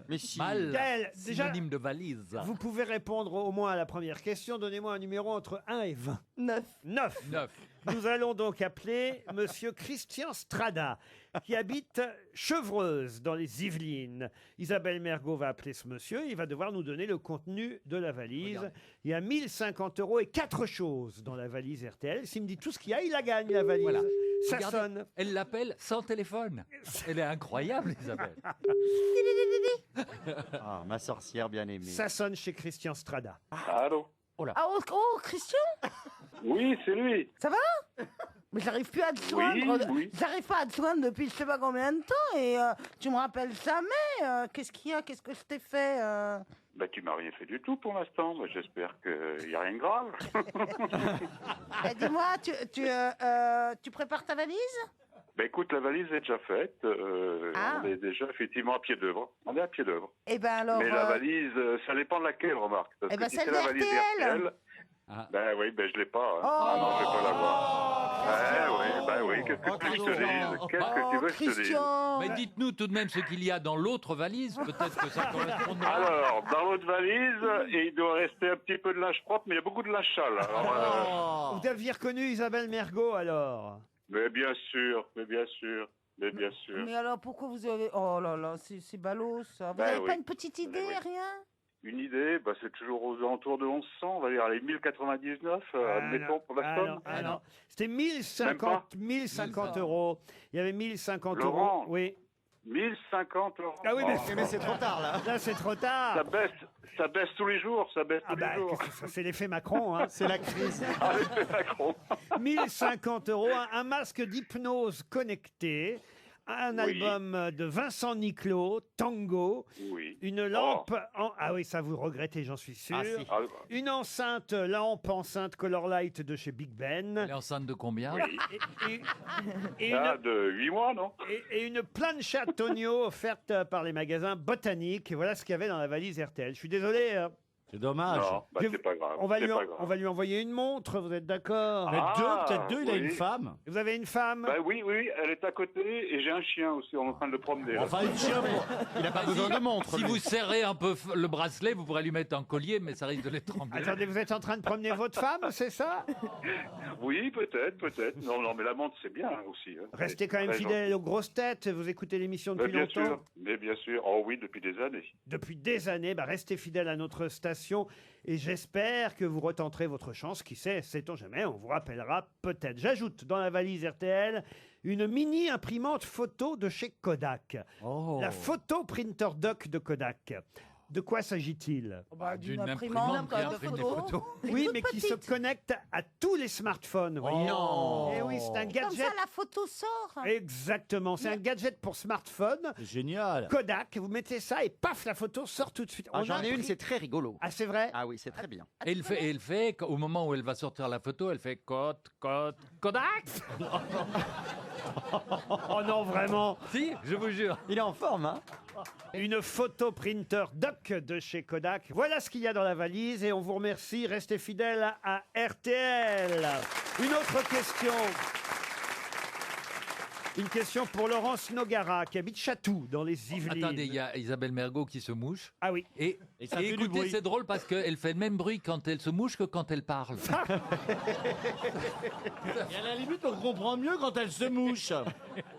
Mais si. Mal. Gaël, déjà, Synonyme de valise. vous pouvez répondre au moins à la première question. Donnez-moi un numéro entre 1 et 20. 9. 9. 9. Nous allons donc appeler Monsieur Christian Strada, qui habite Chevreuse, dans les Yvelines. Isabelle Mergo va appeler ce monsieur. Il va devoir nous donner le contenu de la valise. Regarde. Il y a 1050 € et 4 choses dans la valise RTL. S'il me dit tout ce qu'il y a, il la gagne, la valise. Voilà. Ça Regardez, sonne. Elle l'appelle sans téléphone. Elle est incroyable, Isabelle. Ah, ma sorcière bien aimée. Ça sonne chez Christian Strada. Allô? Ah, oh, Christian, Oui, c'est lui. ça va? Mais j'arrive plus à te joindre. oui. J'arrive pas à te joindre depuis je sais pas combien de temps et tu me rappelles jamais. Qu'est-ce qu'il y a? Qu'est-ce que je t'ai fait? Bah, tu m'as rien fait du tout pour l'instant. Bah, j'espère qu'il n'y a rien de grave. Eh, dis-moi, tu prépares ta valise? Bah, écoute, la valise est déjà faite. Ah. On est déjà effectivement à pied d'œuvre. On est à pied d'œuvre. Eh ben alors. Mais la valise, ça dépend de laquelle, remarque. Parce Eh que ben, si celle c'est la valise d'RTL. RTL, Ah. ben oui, ben je l'ai pas. Hein. Oh. Ah non, je vais pas l'avoir. Oui, ben oui, qu'est-ce que tu veux que je te dise? Qu'est-ce que tu veux que je te dise? Christian. Mais dites-nous tout de même ce qu'il y a dans l'autre valise. Peut-être que ça correspondra. Alors, dans votre valise, il doit rester un petit peu de linge propre, mais il y a beaucoup de linge sale. Alors, Vous aviez reconnu Isabelle Mergo, alors? mais bien sûr, mais bien sûr, mais bien sûr. Mais alors pourquoi vous avez. Oh là là, c'est ballot ça. Vous Ben n'avez oui. pas une petite idée, oui. rien? Une idée, bah, c'est toujours aux alentours de 1100, on va dire les 1099, admettons pour la somme. Ah non. C'était 1050 €. Il y avait 1050 €. Laurent. Oui. 1050 euros. Ah oui, Oh, Mais c'est trop tard là. là, c'est trop tard. ça baisse tous les jours, ça baisse tous Ah bah, les jours. qu'est-ce que ça, c'est l'effet Macron. Hein. C'est la crise. Avec Macron. 1050 €, un masque d'hypnose connecté, un Oui. album de Vincent Niclot, Tango, Oui. une lampe... Ah oui, ça vous regrettez, j'en suis sûr. Ah, si. Ah, Une lampe enceinte Colorlight de chez Big Ben. Elle est enceinte de combien? Et, et ah, une, de 8 mois, non? et une plancha Tonio offerte par les magasins Botanique. Et voilà ce qu'il y avait dans la valise RTL. Je suis désolé. Hein. C'est dommage. Non, bah, Je- c'est pas grave. On va, c'est lui pas grave. on va lui envoyer une montre, vous êtes d'accord? Peut-être deux, il a oui. une femme. Vous avez une femme? Bah oui, elle est à côté et j'ai un chien aussi, on est en train de le promener. là. Enfin, une chien. Il n'a pas besoin de montre. Si lui. vous serrez un peu le bracelet, vous pourrez lui mettre un collier, mais ça risque de les trembler. Attendez, vous êtes en train de promener votre femme, c'est ça? Oui, peut-être. Non, mais la montre, c'est bien aussi. Hein. Restez quand même Très fidèle aux grosses têtes, vous écoutez l'émission gentil. depuis Mais longtemps? bien sûr. Oh oui, depuis des années. Depuis des années, restez fidèle à notre station et j'espère que vous retenterez votre chance. Qui sait, sait-on jamais, on vous rappellera peut-être. J'ajoute dans la valise RTL une mini imprimante photo de chez Kodak. Oh. La photo printer doc de Kodak. De quoi s'agit-il? D'une imprimante qui imprime des photos. Oui, toute mais qui se petite. connecte à tous les smartphones. Voyez. Non. Eh oui, c'est un Comme gadget. ça, la photo sort. Exactement, c'est un gadget pour smartphone. C'est génial. Kodak, vous mettez ça et paf, la photo sort tout de suite. Ah, On J'en ai une, imprimé- c'est très rigolo. Ah, c'est vrai? Ah oui, c'est très bien. Et elle fait, au moment où elle va sortir la photo, elle fait Kodak. Oh non, vraiment. Si, je vous jure. Il est en forme, hein? Une photo printer doc de chez Kodak. Voilà ce qu'il y a dans la valise et on vous remercie. Restez fidèles à RTL. Une autre question. Une question pour Laurence Nogara qui habite Chatou dans les Yvelines. Attendez, il y a Isabelle Mergo qui se mouche. Ah oui. Et ça fait du écoutez, bruit. c'est drôle parce qu'elle fait le même bruit quand elle se mouche que quand elle parle. Et à la limite, on comprend mieux quand elle se mouche.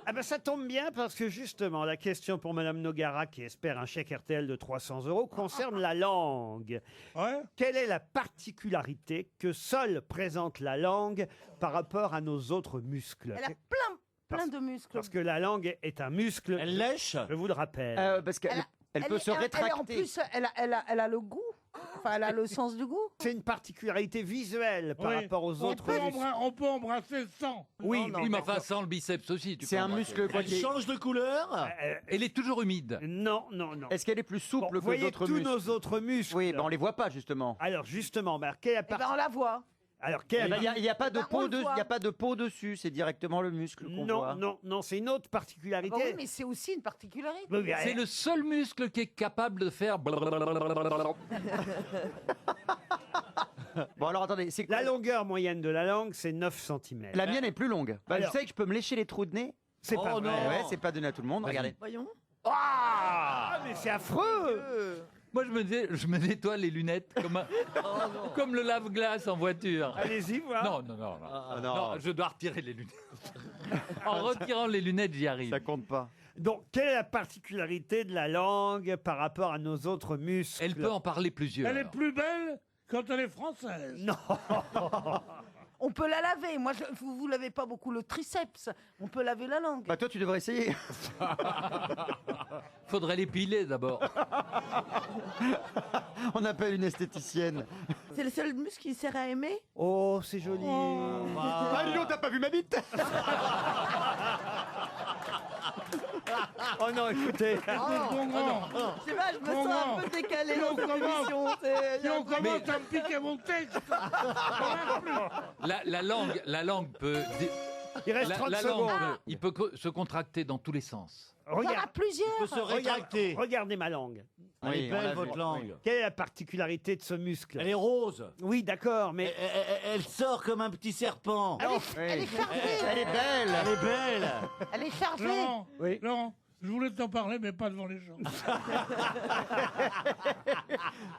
Ah ben ça tombe bien parce que justement la question pour Madame Nogara qui espère un chèque RTL de 300 € concerne la langue. Ouais. Quelle est la particularité que seule présente la langue par rapport à nos autres muscles? Elle a plein de muscles. Parce que la langue est un muscle. Elle lèche. Je vous le rappelle. Parce qu'elle Elle peut se Elle, en rétracter. plus, elle a le goût. Enfin, elle a le sens du goût. C'est une particularité visuelle par Oui. rapport aux autres muscles. On peut embrasser sans. Oui, Oui, mais enfin, sans le biceps aussi. C'est un muscle quoi, Elle qui est- change de couleur. Elle est toujours humide. Non, non, non. Est-ce qu'elle est plus Bon, souple vous que voyez d'autres tous muscles nos autres muscles. Oui, ben on les voit pas justement. Alors justement, quelle est la Eh ben, partie- on la voit. Alors quelle est la Il n'y a, pas de Ben, on peau le voit. il y a pas de peau dessus, c'est directement le muscle qu'on Non, voit. non, non, c'est une autre particularité. Ah oui, mais c'est aussi une particularité. Oui, oui, C'est le seul muscle qui est capable de faire. Bon alors attendez, c'est La longueur moyenne de la langue, c'est 9 cm. La mienne est plus longue. Bah, Alors- vous savez que je peux me lécher les trous de nez. C'est pas Oh vrai. non. Ouais, c'est pas donné à tout le monde. Regardez. Voyons. Ah, mais c'est affreux. Moi, je me nettoie les lunettes comme le lave-glace en voiture. Allez-y, voir. Non, non, non, non. non. Non, je dois retirer les lunettes. En retirant les lunettes, j'y arrive. Ça compte pas. Donc, quelle est la particularité de la langue par rapport à nos autres muscles? Elle peut en parler plusieurs. Elle est plus belle quand elle est française. Non. On peut la laver. Moi, vous lavez pas beaucoup le triceps. On peut laver la langue. Bah toi tu devrais essayer. Faudrait l'épiler d'abord. On appelle une esthéticienne. C'est le seul muscle qui sert à aimer. Oh, c'est joli. Ah dis donc, t'as pas vu ma bite? Oh non, écoutez. Mon grand, Je sais pas, je me Bon, sens un bon. peu décalée Si dans on cette commence- émission. C'est- si on commence à me piquer mon texte, La langue peut. Il reste La, 30 la langue, secondes. il peut se contracter dans tous les sens. Il y en a Regarde, plusieurs. Peut se rétracter. regardez ma langue. Elle est on l'a belle, vu. votre langue. Quelle est la particularité de ce muscle? Elle est rose. Oui, d'accord, mais Elle sort comme un petit serpent. Elle est chargée. Elle est belle. Elle est belle. Elle est chargée. Laurent, Oui. Laurent, je voulais t'en parler, mais pas devant les gens.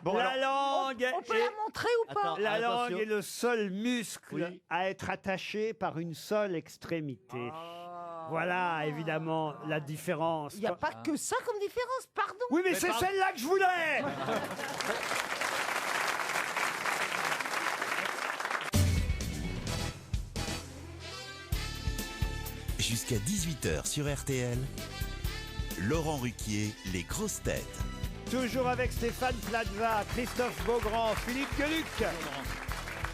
Bon, la alors, langue On peut est- la montrer ou pas Attends. La Attention. langue est le seul muscle Oui. à être attaché par une seule extrémité. Voilà, évidemment, la différence. Il n'y a pas que ça comme différence, pardon. Oui, mais c'est celle-là que je voulais. Jusqu'à 18h sur RTL, Laurent Ruquier, les grosses têtes. Toujours avec Stéphane Plaza, Christophe Beaugrand, Philippe Gueluc.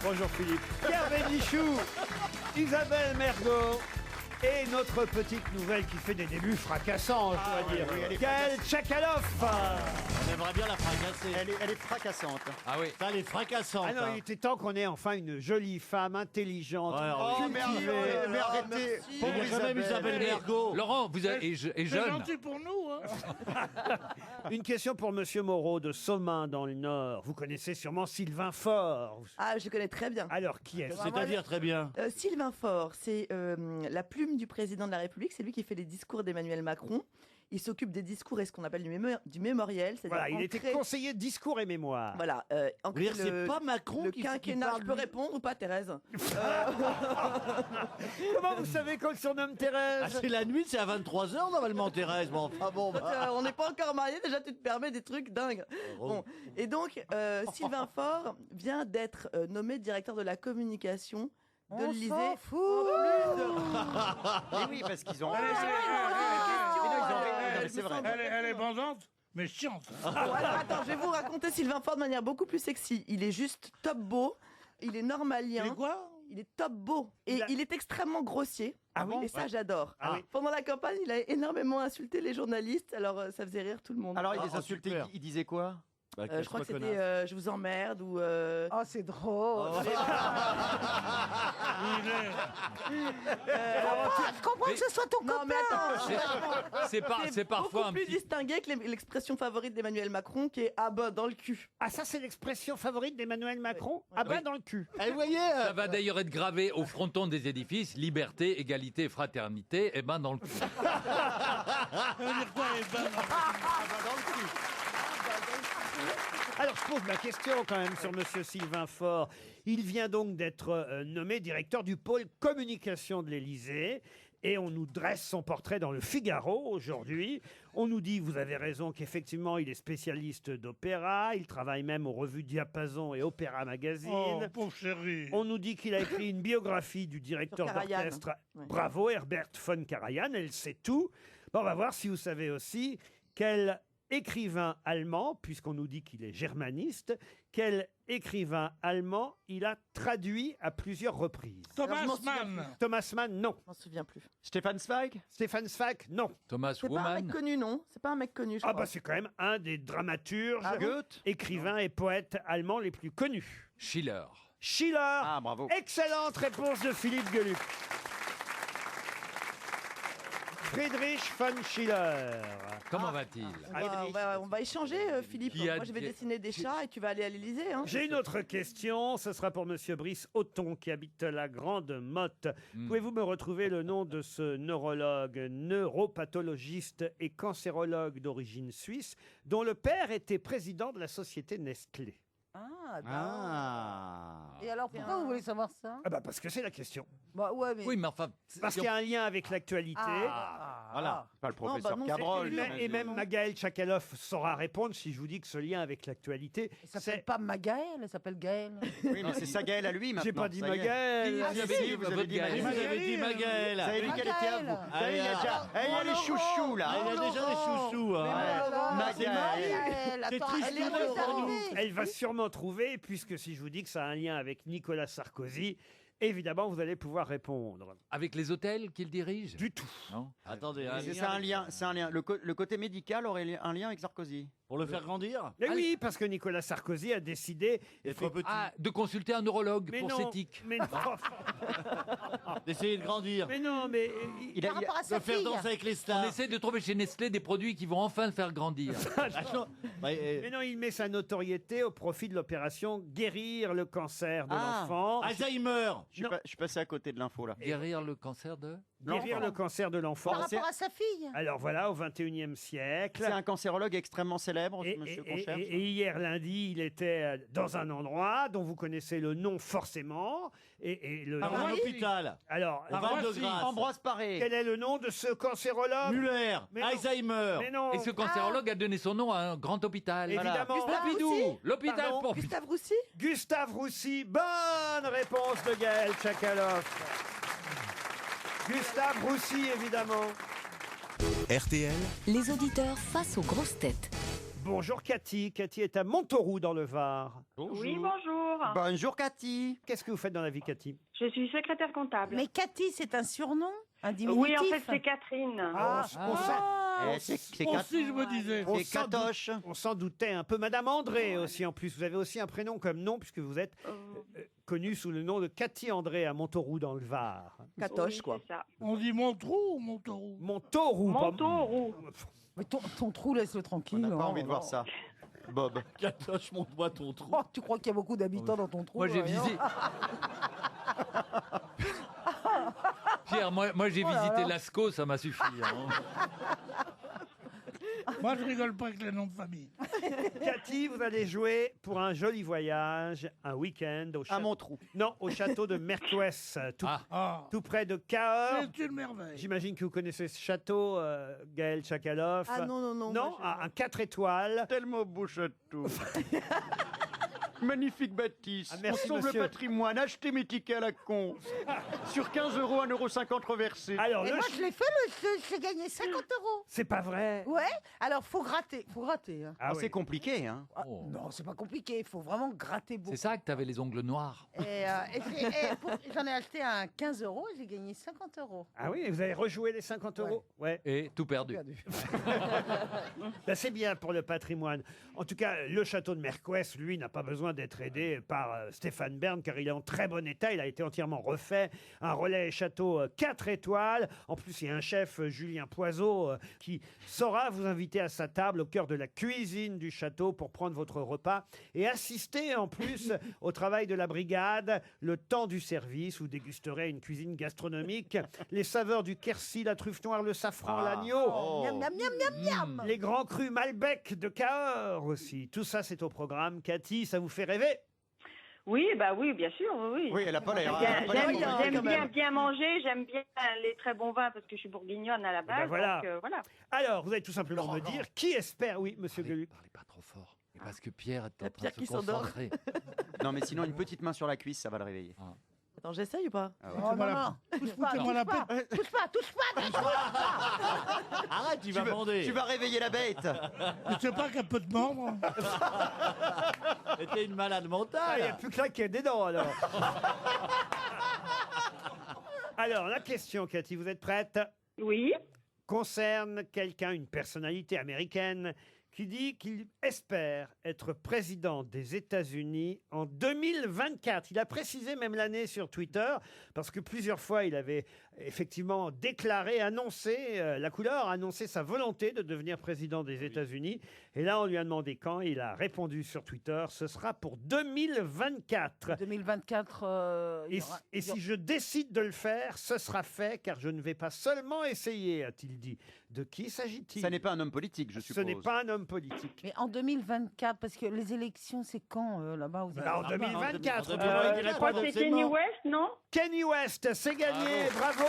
Bonjour Philippe. Pierre Bénichou, Isabelle Mergot. Et notre petite nouvelle qui fait des débuts fracassants, je dois dire. Gaël Tchakaloff. On aimerait bien la fracasser. elle est fracassante. Ah oui. Ça, elle est fracassante. Ah non, hein. il était temps qu'on ait enfin une jolie femme intelligente. Ouais, Oh mais cultivée. arrêtez. Il y a quand même Isabelle Mergo. Laurent, vous êtes et C'est jeune. gentil pour nous, hein. Une question pour Monsieur Moreau de Somain dans le Nord. Vous connaissez sûrement Sylvain Faure. Ah, je connais très bien. Alors qui est-ce? C'est-à-dire très bien. Sylvain Faure, c'est la plume du président de la République. C'est lui qui fait les discours d'Emmanuel Macron. Il s'occupe des discours et ce qu'on appelle du mémoriel. c'est-à-dire Voilà, il était ancrer- conseiller discours et mémoire. Voilà, Vous voulez dire, c'est le, pas Macron le qui quinquennat. parle, Je peux lui répondre ou pas, Thérèse Comment vous savez qu'on le surnomme Thérèse? Ah, c'est la nuit, c'est à 23h normalement, Thérèse. Bon, enfin bon. bah. On n'est pas encore mariés, déjà tu te permets des trucs dingues. Bon. Et donc, Sylvain Faure vient d'être nommé directeur de la communication de On l'Élysée. s'en fout. Mais oui, parce qu'ils ont. Elle est- c'est vrai. Elle est bandante, mais chiante. Bon, alors attends, je vais vous raconter Sylvain Faure de manière beaucoup plus sexy. Il est juste top beau, il est normalien. C'est quoi? Il est top beau et il est extrêmement grossier. Ah oui? Et ça, j'adore. Ah oui. Pendant la campagne, il a énormément insulté les journalistes, alors ça faisait rire tout le monde. Alors il Ah, les insultait, super. il disait quoi? Je crois que c'était je vous emmerde ou. Oh, c'est drôle. Je comprends que ce soit ton Non, copain. mais attends, C'est parfois beaucoup un plus petit. distingué que l'expression favorite d'Emmanuel Macron qui est ah bah dans le cul. Ah, ça, c'est l'expression favorite d'Emmanuel Macron? Ah bah Oui. dans le cul. Eh, vous voyez Ça va d'ailleurs être gravé au fronton des édifices liberté, égalité, fraternité. Et ben dans le cul. Ça veut dire quoi, les bonnes? Alors, je pose ma question quand même sur Monsieur Sylvain Faure. Il vient donc d'être nommé directeur du pôle communication de l'Élysée. Et on nous dresse son portrait dans le Figaro aujourd'hui. On nous dit, vous avez raison, qu'effectivement, il est spécialiste d'opéra. Il travaille même aux revues Diapason et Opéra Magazine. Oh, pauvre chérie. On nous dit qu'il a écrit une biographie du directeur Sur Karajan. d'orchestre. Ouais. Bravo, Herbert von Karajan, elle sait tout. Bon, on va voir si vous savez aussi quelle écrivain allemand, puisqu'on nous dit qu'il est germaniste, quel écrivain allemand il a traduit à plusieurs reprises? Thomas Mann. Thomas Mann, non. Je m'en souviens plus. Stefan Zweig? Stefan Zweig, non. Thomas C'est pas un mec Woman. connu, non? C'est pas un mec connu, je Ah crois. bah c'est quand même un des dramaturges, Ah bon Goethe, écrivains et poètes allemands les plus connus. Schiller. Schiller. Ah, bravo. Excellente réponse de Philippe Gueluc. Friedrich von Schiller. Comment va-t-il? On va échanger, Philippe. Qui a Moi, je vais dit- dessiner des chats et tu vas aller à l'Élysée. Hein. J'ai une autre question, ce sera pour Monsieur Brice Auton qui habite la Grande Motte. Pouvez-vous me retrouver le nom de ce neurologue, neuropathologiste et cancérologue d'origine suisse, dont le père était président de la société Nestlé? Ah, Ah. Et alors, pourquoi vous voulez savoir ça? Ah bah parce que c'est la question. Bah ouais, mais... Oui, mais enfin. Parce qu'il y a un lien avec l'actualité. Voilà. Pas le professeur non, Cabrol. Et même- et même Magaël Tchakaloff saura répondre si je vous dis que ce lien avec l'actualité, Elle s'appelle pas Magaël, elle s'appelle Gaël. Oui, mais c'est ça Gaël à lui maintenant. J'ai pas dit ça y est. Magaël. Ah, Vous si, avez dit, vous votre avez dit Gaël. Magaël. Vous avez dit Magaël. Vous avez dit qu'elle était à vous. Magaël. Vous savez, il y a déjà. Il y a les chouchous là. Il y a déjà des chouchous. hein. Magaël. C'est Attends, triste elle est pour nous. arrivée. Elle va sûrement trouver, puisque si je vous dis que ça a un lien avec Nicolas Sarkozy, évidemment, vous allez pouvoir répondre. Avec les hôtels qu'il dirige? Du tout. Non. Attendez, C'est ça un lien. C'est un lien. Le côté médical aurait un lien avec Sarkozy. Pour le faire grandir. Mais oui, parce que Nicolas Sarkozy a décidé D'être petit. Ah, de consulter un neurologue Mais pour non, ses tics. mais non, D'essayer de grandir. mais non, mais Par rapport à sa De faire fille. danser avec les On stars. essaie de trouver chez Nestlé des produits qui vont enfin le faire grandir. Ah, non. Bah, mais non, il met sa notoriété au profit de l'opération guérir le cancer de Ah. l'enfant. Alzheimer. Je suis passé à côté de l'info là. Guérir le cancer de... Guérir le cancer de l'enfant. Par rapport à sa fille. Alors voilà, au 21e siècle. C'est un cancérologue extrêmement célèbre, Et, monsieur et- Concherge. et hier lundi, il était dans un endroit dont vous connaissez le nom forcément. Et le Par nom- un hôpital. Alors, Au Val-de-Grâce. Ambroise Paré. quel est le nom de ce cancérologue? Muller. Mais non. Alzheimer. Mais non. Et ce cancérologue a donné son nom à un grand hôpital. Évidemment. Gustave Pompidou. Roussy L'hôpital Pardon Pompidou. Gustave Roussy Gustave Roussy. Bonne réponse de Gaël Tchakaloff. Gustave Roussy, évidemment. RTL, Les auditeurs face aux grosses têtes. Bonjour Cathy. Cathy est à Montauroux dans le Var. Oui, bonjour. Bonjour Cathy. Qu'est-ce que vous faites dans la vie, Cathy? Je suis secrétaire comptable. Mais Cathy, c'est un surnom? Un diminutif? Oui, en fait, c'est Catherine. C'est Moi aussi, je me disais. On C'est s'en doute- Catoche. On s'en doutait un peu. Madame André aussi, en plus. Vous avez aussi un prénom comme nom, puisque vous êtes connue sous le nom de Cathy André à Montauroux dans le Var. Catoche, Oui, quoi. c'est ça. On dit Montrou ou Montauroux? Montauroux. pas- Montauroux. Mais ton trou, laisse-le tranquille. On n'a pas hein. envie de voir ça. Bob. Catoche, montre-moi ton trou. Oh, tu crois qu'il y a beaucoup d'habitants dans ton trou? Moi, j'ai voyons. visité. Pierre, moi j'ai Oh là visité là. Lascaux, ça m'a suffi. hein. Moi, je rigole pas avec les noms de famille. Cathy, vous allez jouer pour un joli voyage, un week-end au À château. Montrou. Non, au château de Mercoès, Ah. tout près de Cahors. C'est une merveille. J'imagine que vous connaissez ce château, Gaël Tchakaloff. Ah non, non, non. Non, moi, un 4 étoiles. Tellement beau château. Magnifique bâtisse. Ah, merci, On sauve monsieur. le patrimoine. Achetez mes tickets à la con. Sur 15 €, 1,50 € reversé. Alors, Et le moi, ch- je l'ai fait, j'ai gagné 50 €. c'est pas vrai. Ouais, alors faut gratter. Faut gratter. Hein. Ah oui. C'est compliqué, hein. Ah, Oh. Non, c'est pas compliqué. Il faut vraiment gratter beaucoup. C'est ça que t'avais les ongles noirs. J'en ai acheté un 15 € et j'ai gagné 50 €. Ah oui, vous avez rejoué les 50 euros. Ouais. Et tout perdu. Perdu. Ben, c'est bien pour le patrimoine. En tout cas, le château de Mercoès, lui, n'a pas besoin d'être aidé par Stéphane Bern, car il est en très bon état. Il a été entièrement refait. Un relais château 4 étoiles. En plus, il y a un chef, Julien Poiseau, qui saura vous inviter à sa table au cœur de la cuisine du château pour prendre votre repas et assister en plus au travail de la brigade. Le temps du service, vous dégusterez une cuisine gastronomique, les saveurs du quercy, la truffe noire, le safran, l'agneau. Miam, miam, miam, miam, miam. Les grands crus Malbec de Cahors aussi. Tout ça, c'est au programme. Cathy, ça vous fait rêver? Oui, bah oui, bien sûr, oui. Oui, elle a pas l'air. J'aime bien manger, j'aime bien les très bons vins parce que je suis bourguignonne à la base. Ben voilà. Donc, voilà. Alors, vous allez tout simplement me dire qui espère... Oui, monsieur Gueluc. Parlez pas trop fort. Et parce que Pierre est en train Pierre de se qui s'endort. concentrer. Non, mais sinon, une petite main sur la cuisse, ça va le réveiller. Attends, j'essaye ou pas Oh, non, non. Touche pas, touche pas. Arrête, tu vas Tu bander. vas réveiller la bête. Je sais pas qu'elle peut te mordre. T'es une malade Il n'y a mentale. plus que là qui est des dents, alors. Alors, la question, Cathy, vous êtes prête? Oui. Concerne quelqu'un, une personnalité américaine, qui dit qu'il espère être président des États-Unis en 2024. Il a précisé même l'année sur Twitter, parce que plusieurs fois, il avait effectivement déclaré, annoncé la couleur, annoncé sa volonté de devenir président des États-Unis. Et là, on lui a demandé quand, et il a répondu sur Twitter, ce sera pour 2024. 2024. Et si je décide de le faire, ce sera fait, car je ne vais pas seulement essayer, a-t-il dit. De qui s'agit-il? Ça n'est pas un homme politique, je Ce suppose. n'est pas un homme politique. Mais en 2024, parce que les élections, c'est quand là-bas vous Bah, en 2024. Je crois que c'est Kenny West, non? Kenny West, c'est gagné, bravo.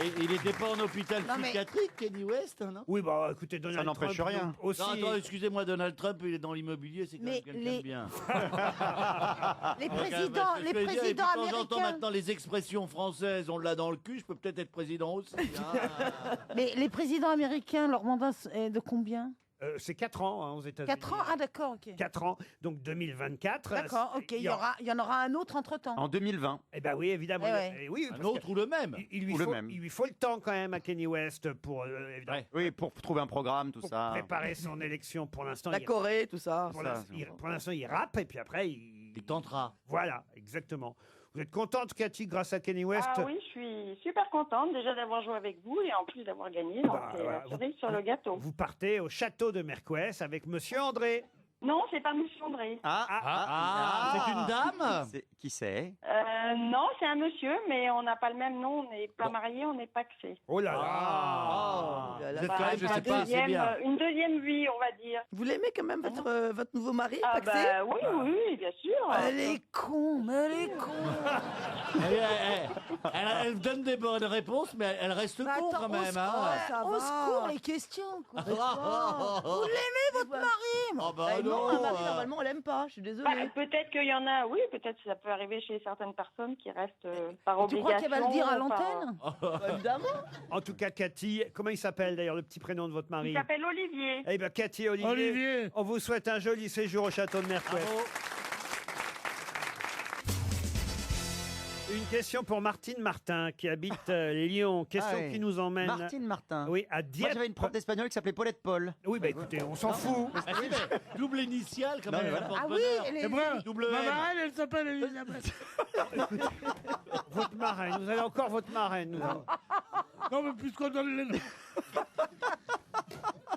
Et il était pas en hôpital Non, mais- psychiatrique, Kenny West, non? Oui, bah écoutez, Donald Trump n'empêche rien. aussi. Non, attends, excusez-moi, Donald Trump, il est dans l'immobilier, c'est quand Mais même quelqu'un les- de bien. Les Donc, présidents, parce que les je veux dire, et puis, présidents de temps en temps, américains. maintenant, les expressions françaises, on l'a dans le cul, je peux peut-être être président aussi. hein. Mais les présidents américains, leur mandat est de combien? C'est 4 ans hein, aux États-Unis. 4 ans? Ah d'accord, ok. 4 ans, donc 2024. D'accord, ok. Il y en aura un autre entre-temps. En 2020. Eh ben oui, évidemment. Eh ouais. Eh oui, Un parce autre ou le même. il lui Ou le faut, même. il lui faut le temps quand même à Kenny West pour, évidemment, Oui, pour trouver un programme, tout pour ça. préparer son élection. Pour l'instant, La Corée, tout ça. pour Ça, l'instant, c'est pour l'instant, il rappe et puis après, Il tentera. Voilà, exactement. Vous êtes contente, Cathy, grâce à Kenny West? Ah oui, je suis super contente déjà d'avoir joué avec vous et en plus d'avoir gagné. Donc Bah, c'est voilà. la cerise sur le gâteau. Vous partez au château de Mercoès avec Monsieur André. Non, c'est pas Monsieur André. C'est une dame? Qui c'est? Non, c'est un monsieur, mais on n'a pas le même nom. On n'est pas mariés, on n'est pas axés. Oh là là. Ah. là là. Vous êtes Bah, quand même une sympa, c'est deuxième, bien. une deuxième vie, on va dire. Vous l'aimez quand même, votre nouveau mari, Ah Paxé bah oui, oui, bien sûr. Elle est con, mais elle est con. Elle donne des bonnes réponses, mais elle reste Bah, con attends, quand même. au Hein. secours, au secours, les questions. Quoi. Vous l'aimez, votre mari? Oh bah Bah, non, non. un mari, normalement, on l'aime pas. Je suis Bah, désolée. peut-être qu'il y en a, oui, peut-être ça peut arriver chez certaines personnes qui restent par Tu obligation. crois qu'elle va le dire à par- l'antenne? Bah, évidemment. En tout cas, Cathy, comment il s'appelle d'ailleurs le petit prénom de votre mari? Il s'appelle Olivier. Eh bien, Cathy et Olivier, Olivier. on vous souhaite un joli séjour au château de Mercoès. Une question pour Martine Martin qui habite Lyon. Question Ah ouais. qui nous emmène. Martine Martin. Oui, à Moi, Dieppe. j'avais une prof d'espagnol qui s'appelait Paulette Paul. Oui, bah écoutez, on s'en fout. Ah oui, mais double initiale quand Non, même. mais voilà. porte Ah oui, bonheur. elle est... Et moi, Double ma M. marraine, elle s'appelle Elisabeth. Votre marraine, vous avez encore votre marraine. nous allons. Non, mais puisqu'on donne les noms.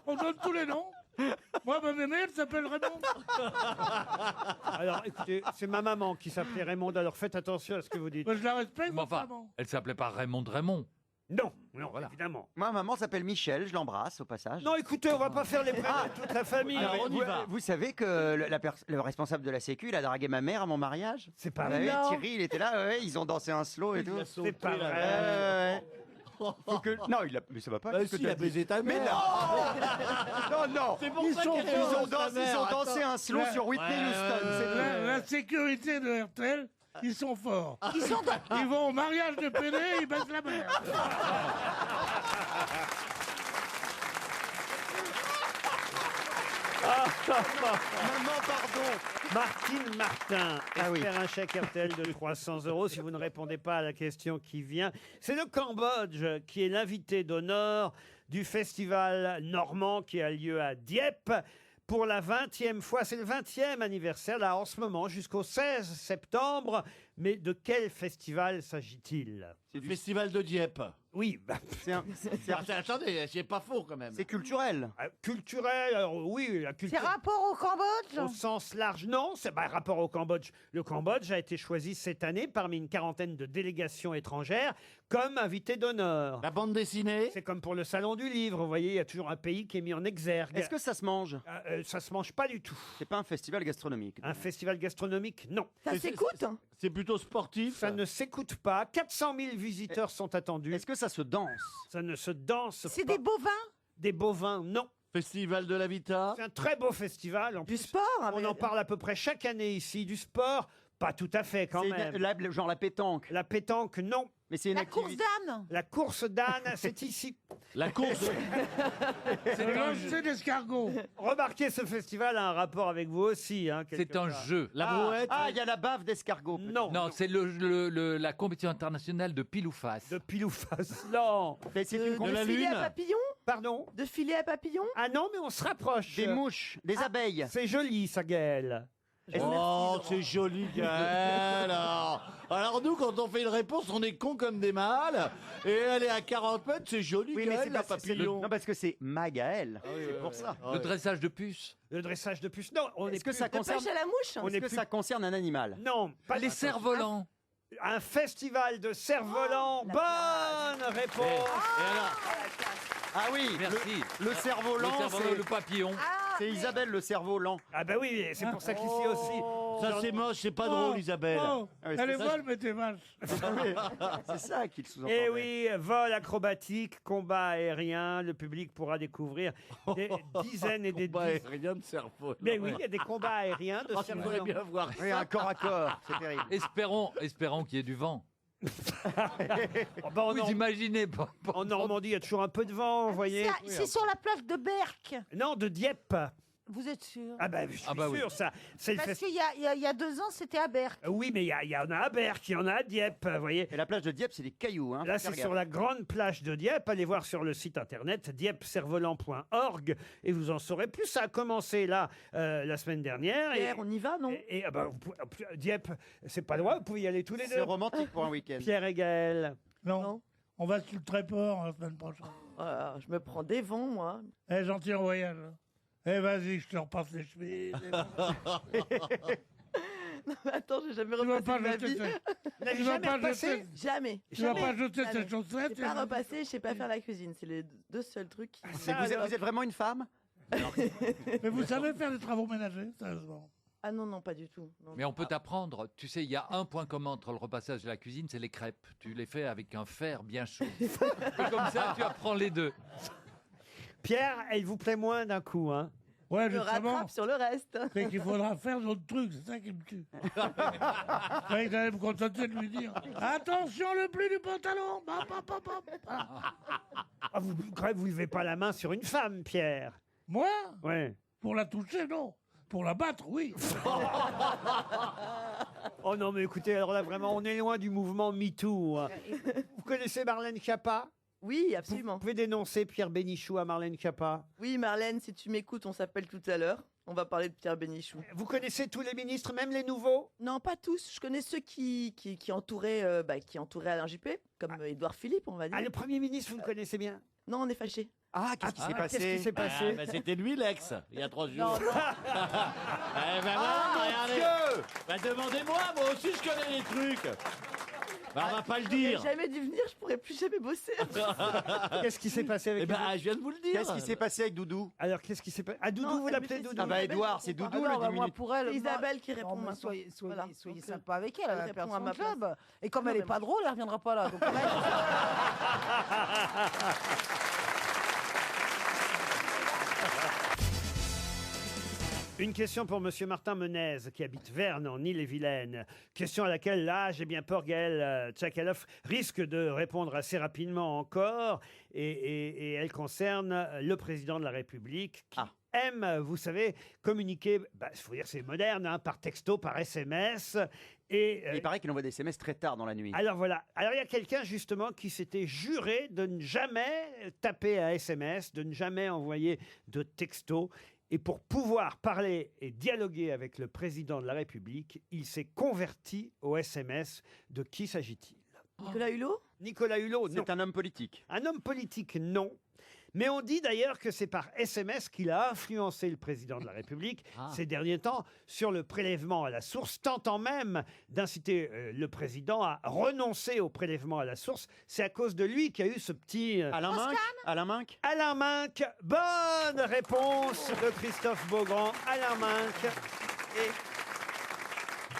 On donne tous les noms. Moi, ma mémé, elle s'appelle Raymond. Alors écoutez, c'est ma maman qui s'appelait Raymond, alors faites attention à ce que vous dites. Moi, je la respecte, Mais votre enfin, maman. elle s'appelle pas Raymond Raymond. Non, non, évidemment. Moi, maman s'appelle Michel, je l'embrasse au passage. Non, écoutez, on va pas faire les prénoms de toute la famille. Alors, on y vous, va. vous savez que le responsable de la Sécu, il a dragué ma mère à mon mariage? C'est pas Ah vrai. oui, Non. Thierry, il était là, ouais, ils ont dansé un slow et tout. Il a sauté, C'est pas là. vrai. Ouais. Faut que- Non, mais ça va pas. Bah qu'est-ce que si, t'as il a dit baisé ta Mais mère. non Non, non. C'est pour Ils ça sont qu'elle forts, est Ils ont heureuse, ta dansé, mère. un slow Ouais. sur Whitney Ouais, Houston. ouais, c'est tout. La sécurité de RTL, ils sont forts. Ils sont dans... Ils vont au mariage de PD, ils baissent la mère. Maman, pardon. Martine Martin Ah oui. espère un chèque RTL de 300 € si vous ne répondez pas à la question qui vient. C'est le Cambodge qui est l'invité d'honneur du festival normand qui a lieu à Dieppe. Pour la 20e fois, c'est le 20e anniversaire, là, en ce moment, jusqu'au 16 septembre. Mais de quel festival s'agit-il? C'est du festival de Dieppe. Oui, Attendez, c'est pas faux quand même. C'est culturel. Culturel, alors oui, la C'est culture. rapport au Cambodge? Au sens large, non. C'est rapport au Cambodge. Le Cambodge a été choisi cette année parmi une quarantaine de délégations étrangères comme invité d'honneur. La bande dessinée. C'est comme pour le Salon du Livre, vous voyez, il y a toujours un pays qui est mis en exergue. Est-ce que ça se mange? Ça se mange pas du tout. C'est pas un festival gastronomique. Un festival gastronomique, non. Ça s'écoute? C'est plutôt sportif. Ça ne s'écoute pas. 400 000 visiteurs sont attendus. Est-ce que ça se danse? Ça ne se danse C'est pas. des bovins? Des bovins, non. Festival de l'Habitat. C'est un très beau festival. En Du plus, sport. on en parle à peu près chaque année ici. Du sport, pas tout à fait quand même. Genre la pétanque. La pétanque, non. Mais c'est une La course d'âne. La course d'âne, c'est ici. La course. C'est le lancer d'escargot. Remarquez, ce festival a un rapport avec vous aussi. Hein, quelque C'est un part. jeu. La brouette. Ah, il y a la bave d'escargot. peut-être. Non. Non, c'est la compétition internationale de pile ou face. De pile ou face. Non. Mais c'est une de la filet lune. à papillon. Pardon. De filet à papillon. Ah non, mais on se rapproche. Des mouches, des abeilles. C'est joli, ça, Gaël. Oh, c'est joli, Gaël. Alors nous, quand on fait une réponse, on est cons comme des mâles. Et elle est à 40 mètres, c'est joli, Oui, mais Gaël, c'est la parce que c'est papillon. non, parce que c'est Magaël. C'est pour ça. Le dressage de puces. Le dressage de puces. Non, on Est-ce que plus- ça De pêche concerne à la mouche. On est Est-ce que plus- ça concerne un animal? Non, pas Les cerfs-volants. un festival de cerfs-volants. Bonne réponse. Ah oui, Merci. le cerf-volant, Le cerf-volant, le papillon. c'est Isabelle le cerf-volant. Ah ben oui, c'est pour ça qu'ici aussi. Ça, c'est moche, c'est pas drôle, Isabelle. Oh, Ah oui, elle est c'est bonne, mais t'es vache. C'est ça qu'il sous-entend. Eh oui, vol acrobatique, combat aérien, le public pourra découvrir des dizaines et des dizaines. Rien de cerveau. Mais oui, il y a des combats aériens de Oh, tu voudrais cerfs-volants. bien voir Oui, un corps à corps, c'est terrible. Espérons qu'il y ait du vent. Oh, ben, Vous imaginez pas. en Normandie, il y a toujours un peu de vent, vous voyez. C'est sur la plage de Berck. Non, de Dieppe. Vous êtes sûr? Ah ben, je suis Ah bah oui. sûr, ça. C'est le Parce festival. qu'il y a 2 ans, c'était à Berck. Oui, mais il y en a à Berck, il y en a à Dieppe, vous voyez. Et la plage de Dieppe, c'est des cailloux. Hein, Là, faut faire c'est sur gaffe. la grande plage de Dieppe. Allez voir sur le site internet dieppe-cerf-volant.org et vous en saurez plus. Ça a commencé là la semaine dernière. Pierre, on y va, non? Ah bah, Dieppe, c'est pas loin, vous pouvez y aller tous les C'est deux. romantique pour un week-end. Pierre et Gaël. Non. Non. On va sur le Tréport la semaine prochaine. Je me prends des vents, moi. Eh, gentil en voyage. Eh, vas-y, je te repasse les chemises. Attends, j'ai jamais Tu vas repassé pas de ma jeter vie. Vous n'avez Tu vas jamais pas repassé jeter. Jamais. Tu vas Jamais. pas jeter Jamais. cette chaussette. Je sais pas repasser, je sais pas faire la cuisine. C'est les 2 seuls trucs. qui- Mais vous êtes vraiment une femme? Mais vous savez faire des travaux ménagers, sérieusement? Ah non, non, pas du tout. Non. Mais on peut t'apprendre. Tu sais, il y a un point commun entre le repassage et la cuisine, c'est les crêpes. Tu les fais avec un fer bien chaud. Et comme ça, tu apprends les deux. Pierre, elle vous plaît moins d'un coup, hein? Ouais, Je justement. rattrape sur le reste. C'est qu'il faudra faire d'autres trucs, c'est ça qui me tue. Je croyais que t'allais me contenter de lui dire attention, le pli du pantalon. Bam, bam, bam, bam. Voilà. Ah, vous ne levez pas la main sur une femme, Pierre. Moi, Ouais. pour la toucher, non. Pour la battre, oui. Oh non, mais écoutez, alors là, vraiment, on est loin du mouvement MeToo. Hein. Vous connaissez Marlène Schiappa? Oui, Vous absolument. pouvez dénoncer Pierre Bénichou à Marlène Schiappa. Oui, Marlène, si tu m'écoutes, on s'appelle tout à l'heure. On va parler de Pierre Bénichou. Vous connaissez tous les ministres, même les nouveaux? Non, pas tous. Je connais ceux qui entouraient Alain Juppé, comme Édouard Philippe, on va dire. Ah, le Premier ministre, vous le connaissez bien? Non, on est fâchés. Ah, qu'est-ce qui s'est Qu'est-ce qui passé? s'est passé? C'était lui, l'ex, il y a 3 jours. Non, non. Eh ben voilà, regardez. Bah, demandez-moi, moi aussi je connais les trucs. Bah, on va pas le J'aurais dire. jamais dû venir, je pourrais plus jamais bosser. Qu'est-ce qui s'est passé avec Eh ben, je viens de vous le dire. Qu'est-ce qui s'est passé avec Doudou? Alors, qu'est-ce qui s'est passé? Ah, Doudou, Non, vous c'est l'appelez plus Doudou? Ah bah Isabelle Edouard, qui c'est répond. Doudou Ah non, le bah, 10 moi, minutes. pour elle, C'est moi- Isabelle qui Non, répond mais maintenant. soyez Voilà. soyez Donc, sympa avec elle, elle elle répond perd à son ma place. club. Et comme Non, elle est mais pas drôle, elle reviendra pas là. Donc, là, Une question pour Monsieur Martin Menez, qui habite Verne, en Ille-et-Vilaine. Question à laquelle, là, j'ai bien peur, Gaël Tchakaloff risque de répondre assez rapidement encore. Et elle concerne le président de la République, qui aime, vous savez, communiquer, il faut dire c'est moderne, hein, par texto, par SMS. Et, Il paraît qu'il envoie des SMS très tard dans la nuit. alors voilà. Alors il y a quelqu'un justement qui s'était juré de ne jamais taper un SMS, de ne jamais envoyer de texto. Et pour pouvoir parler et dialoguer avec le président de la République, il s'est converti au SMS. De qui s'agit-il? Nicolas Hulot? Nicolas Hulot, non. C'est un homme politique. Un homme politique, non. Mais on dit d'ailleurs que c'est par SMS qu'il a influencé le président de la République ces derniers temps sur le prélèvement à la source, tentant même d'inciter le président à renoncer au prélèvement à la source. C'est à cause de lui qu'il y a eu ce petit... Alain Minc? Alain Minc? Alain Minc, bonne réponse de Christophe Beaugrand. Alain Minc.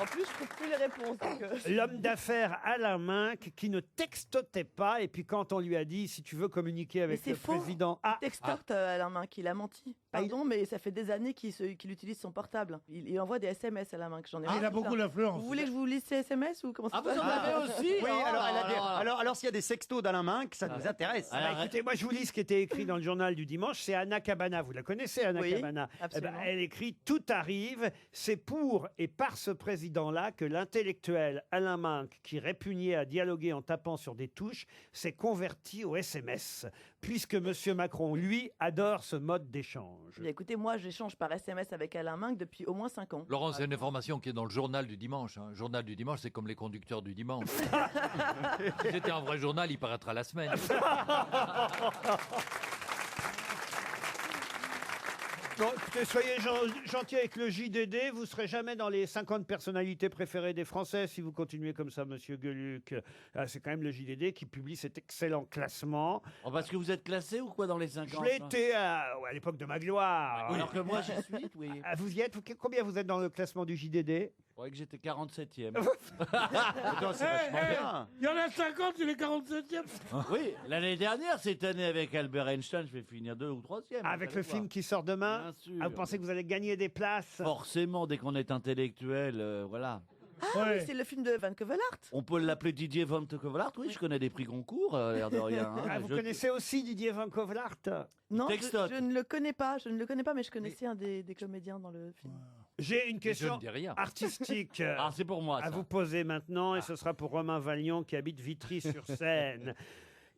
En plus, je trouve plus les réponses. L'homme d'affaires Alain Minck qui ne textotait pas, et puis quand on lui a dit si tu veux communiquer avec c'est le faux. président. Textorte Alain Minck, il a menti. Pardon, mais ça fait des années qu'il utilise son portable. Il envoie des SMS Alain Minck, j'en ai Il a beaucoup d'influence. Vous voulez que je vous lise ces SMS ou comment ça se passe? Oui, alors s'il y a des sextos d'Alain Minck, ça nous intéresse. Ah bah, écoutez, moi je vous lis ce qui était écrit dans le journal du dimanche. C'est Anna Cabana, vous la connaissez Anna Oui, Cabana. absolument. Elle écrit « Tout arrive, c'est pour et par ce président-là que l'intellectuel Alain Minck, qui répugnait à dialoguer en tapant sur des touches, s'est converti au SMS, puisque M. Macron, lui, adore ce mode d'échange. » Écoutez, moi j'échange par SMS avec Alain Minck depuis au moins 5 ans. Laurent, c'est une information qui est dans le journal du dimanche. Le journal du dimanche, c'est comme les conducteurs du dimanche. Si c'était un vrai journal, il paraîtra la semaine. Bon, écoutez, soyez gentils avec le JDD. Vous serez jamais dans les 50 personnalités préférées des Français si vous continuez comme ça, Monsieur Gueluc. C'est quand même le JDD qui publie cet excellent classement. Oh, parce que vous êtes classé ou quoi dans les 50? Je l'ai été à l'époque de ma gloire. Alors que moi, j'y suis, oui. Ah, vous y êtes? Combien vous êtes dans le classement du JDD? Je croyais que j'étais 47e. C'est vachement bien. Il y en a 50, il est 47e. Oui, l'année dernière, cette année, avec Albert Einstein, je vais finir 2 ou 3e. Avec le film qui sort demain? Bien sûr. Ah, vous pensez que vous allez gagner des places? Forcément, dès qu'on est intellectuel, voilà. Ah oui, c'est le film de Van Kevelart. On peut l'appeler Didier Van Kevelart, oui, je connais des prix concours, l'air de rien. hein. Ah, vous connaissez aussi Didier Van Kevelart? Non, Textote. je ne le connais pas, mais je connaissais un des comédiens dans le film. J'ai une je question ne dis rien. artistique Ah, c'est pour moi, à ça. vous poser maintenant, et ce sera pour Romain Valiant qui habite Vitry-sur-Seine.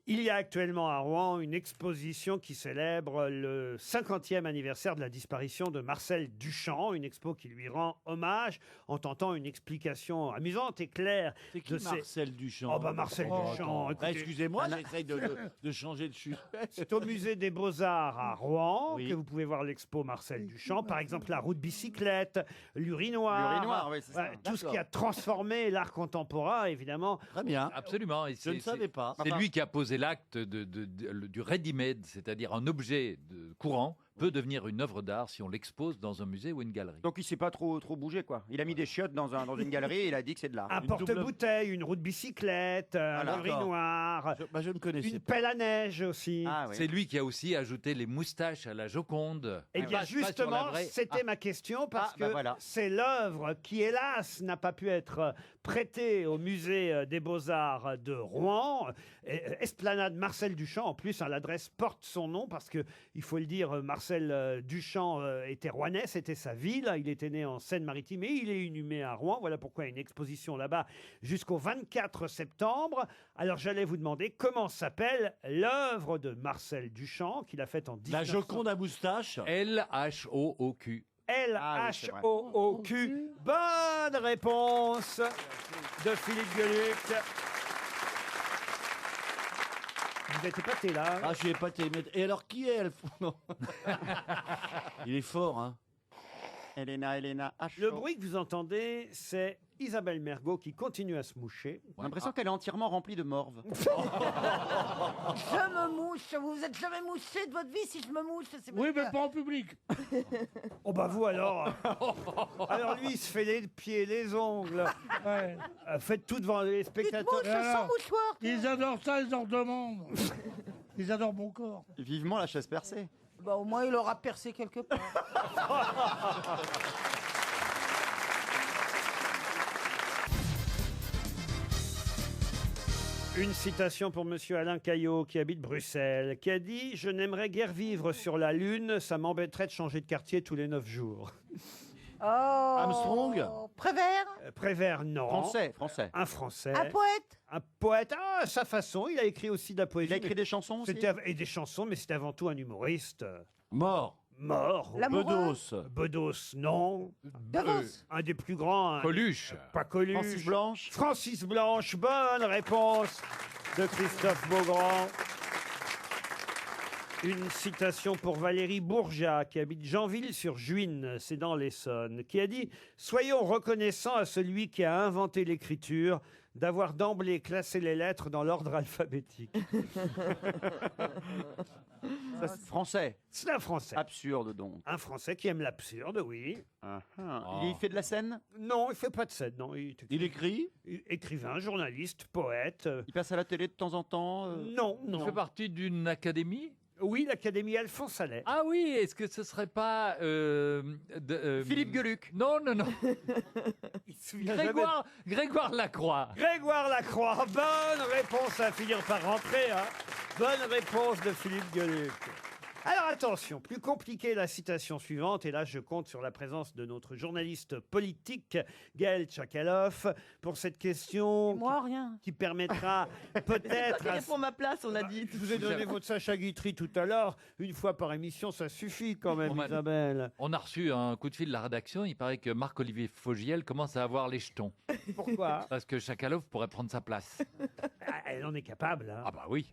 Il y a actuellement à Rouen une exposition qui célèbre le 50e anniversaire de la disparition de Marcel Duchamp, une expo qui lui rend hommage en tentant une explication amusante et claire. C'est qui de ces- Marcel Duchamp? Oh bah Marcel Duchamp, Ah, écoutez, excusez-moi, j'essaye de changer de sujet. c'est au musée des Beaux-Arts à Rouen Oui. que vous pouvez voir l'expo Marcel Duchamp. Par exemple, la roue de bicyclette, l'urinoir. L'urinoir, oui, c'est ça. Ouais, tout ce qui a transformé l'art contemporain, évidemment. Très bien. Absolument. Et Je ne savais pas. C'est lui qui a posé l'acte du ready-made, c'est-à-dire un objet courant peut devenir une œuvre d'art si on l'expose dans un musée ou une galerie. Donc il s'est pas trop bougé, quoi. Il a mis des chiottes dans une galerie et il a dit que c'est de l'art. Un porte-bouteille, une roue de bicyclette, un Voilà. urinoir, Je ne connaissais une pas. pelle à neige aussi. Ah, oui. C'est lui qui a aussi ajouté les moustaches à la Joconde. Eh bien, Pas sur la justement, vraie- c'était ma question parce Ah, bah que voilà. c'est l'œuvre qui, hélas, n'a pas pu être prêtée au musée des Beaux-Arts de Rouen. Esplanade Marcel Duchamp, en plus, hein, l'adresse porte son nom parce que, il faut le dire, Marcel Duchamp était rouennais, c'était sa ville. Il était né en Seine-Maritime et il est inhumé à Rouen. Voilà pourquoi il y a une exposition là-bas jusqu'au 24 septembre. Alors, j'allais vous demander comment s'appelle l'œuvre de Marcel Duchamp qu'il a faite en 1900. La Joconde à moustache. L-H-O-O-Q. L-H-O-O-Q. Bonne réponse de Philippe Gueluc. Vous êtes épaté là. Ah, je suis épaté. Et alors, qui est Alphonse? Il est fort, hein. Elena, Le bruit que vous entendez, c'est Isabelle Mergo qui continue à se moucher. J'ai l'impression qu'elle est entièrement remplie de morve. Je me mouche. Vous êtes jamais mouché de votre vie si je me mouche. C'est Oui, parce mais que- pas en public. Oh bah vous alors. Alors lui, il se fait les pieds, les ongles. Ouais. Faites tout devant les Tu te spectateurs. mouches sans mouchoir. toi. Ils adorent ça, ils en demandent. Ils adorent mon corps. Vivement la chasse percée. Bah, au moins, il aura percé quelque part. Une citation pour Monsieur Alain Caillot, qui habite Bruxelles, qui a dit « Je n'aimerais guère vivre sur la Lune, ça m'embêterait de changer de quartier tous les 9 jours. Oh. Armstrong. Prévert. » Prévert, non. Français. Un Français. Un poète. Un poète, à sa façon. Il a écrit aussi de la poésie. Il a écrit des chansons aussi. Et des chansons, mais c'est avant tout un humoriste. Mort. Mort. L'amoureux. Bedos. Bedos, non. De Vos. Un des plus grands. Coluche. Pas Coluche. Francis Blanche. Francis Blanche, bonne réponse de Christophe Beaugrand. Une citation pour Valérie Bourgeat, qui habite Janville-sur-Juine, c'est dans l'Essonne, qui a dit « Soyons reconnaissants à celui qui a inventé l'écriture, d'avoir d'emblée classé les lettres dans l'ordre alphabétique. Ça, c'est français. C'est un Français. Absurde donc. Un Français qui aime l'absurde, oui. Il fait de la scène? Non, il fait pas de scène, non. Il écrit? Écrivain, journaliste, poète. Il passe à la télé de temps en temps? Non, Il non. fait partie d'une académie? Oui, l'Académie Alphonse Allais. Ah oui, est-ce que ce serait pas... Philippe Gueluc? Non, non, non. Il se souvient jamais. Grégoire Lacroix. Grégoire Lacroix. Bonne réponse à finir par rentrer. Hein. Bonne réponse de Philippe Gueluc. Alors attention, plus compliquée la citation suivante, et là je compte sur la présence de notre journaliste politique, Gaël Tchakaloff, pour cette question Moi, rien. qui permettra peut-être... Qui répond ma place, on a dit. Je vous ai donné votre Sacha Guitry tout à l'heure. Une fois par émission, ça suffit quand même, Isabelle. On a reçu un coup de fil de la rédaction. Il paraît que Marc-Olivier Fogiel commence à avoir les jetons. Pourquoi? Parce que Chakalov pourrait prendre sa place. Elle en est capable. Hein. Ah bah oui.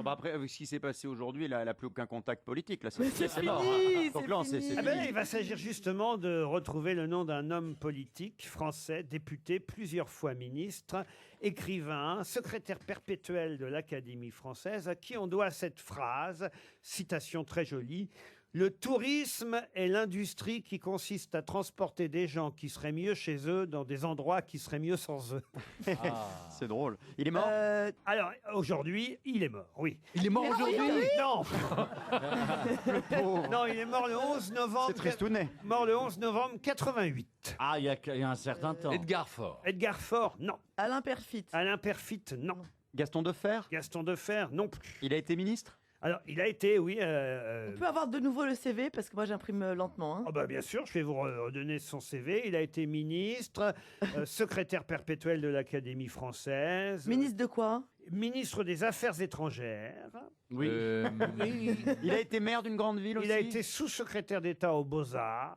Après, avec ce qui s'est passé aujourd'hui, elle n'a plus aucun contact politique. Là, c'est fini, mort. c'est Donc là, c'est fini. Ah ben là, il va s'agir justement de retrouver le nom d'un homme politique français, député, plusieurs fois ministre, écrivain, secrétaire perpétuel de l'Académie française, à qui on doit cette phrase, citation très jolie: le tourisme est l'industrie qui consiste à transporter des gens qui seraient mieux chez eux dans des endroits qui seraient mieux sans eux. C'est drôle. Il est mort? Alors, aujourd'hui, il est mort, oui. Il est mort aujourd'hui? Non. Non, il est mort le 11 novembre. C'est tristounet. Mort le 11 novembre 88. Ah, il y a un certain temps. Edgar Faure. Edgar Faure, non. Alain Perfit. Alain Perfit, non. Gaston Defferre? Gaston Defferre, non plus. Il a été ministre? Alors, il a été, oui. On peut avoir de nouveau le CV parce que moi j'imprime lentement. Hein. Oh bah bien sûr, je vais vous redonner son CV. Il a été ministre, secrétaire perpétuel de l'Académie française. Ministre de quoi? Ministre des Affaires étrangères. Oui. Il a été maire d'une grande ville aussi? Il a été sous-secrétaire d'État aux Beaux-Arts.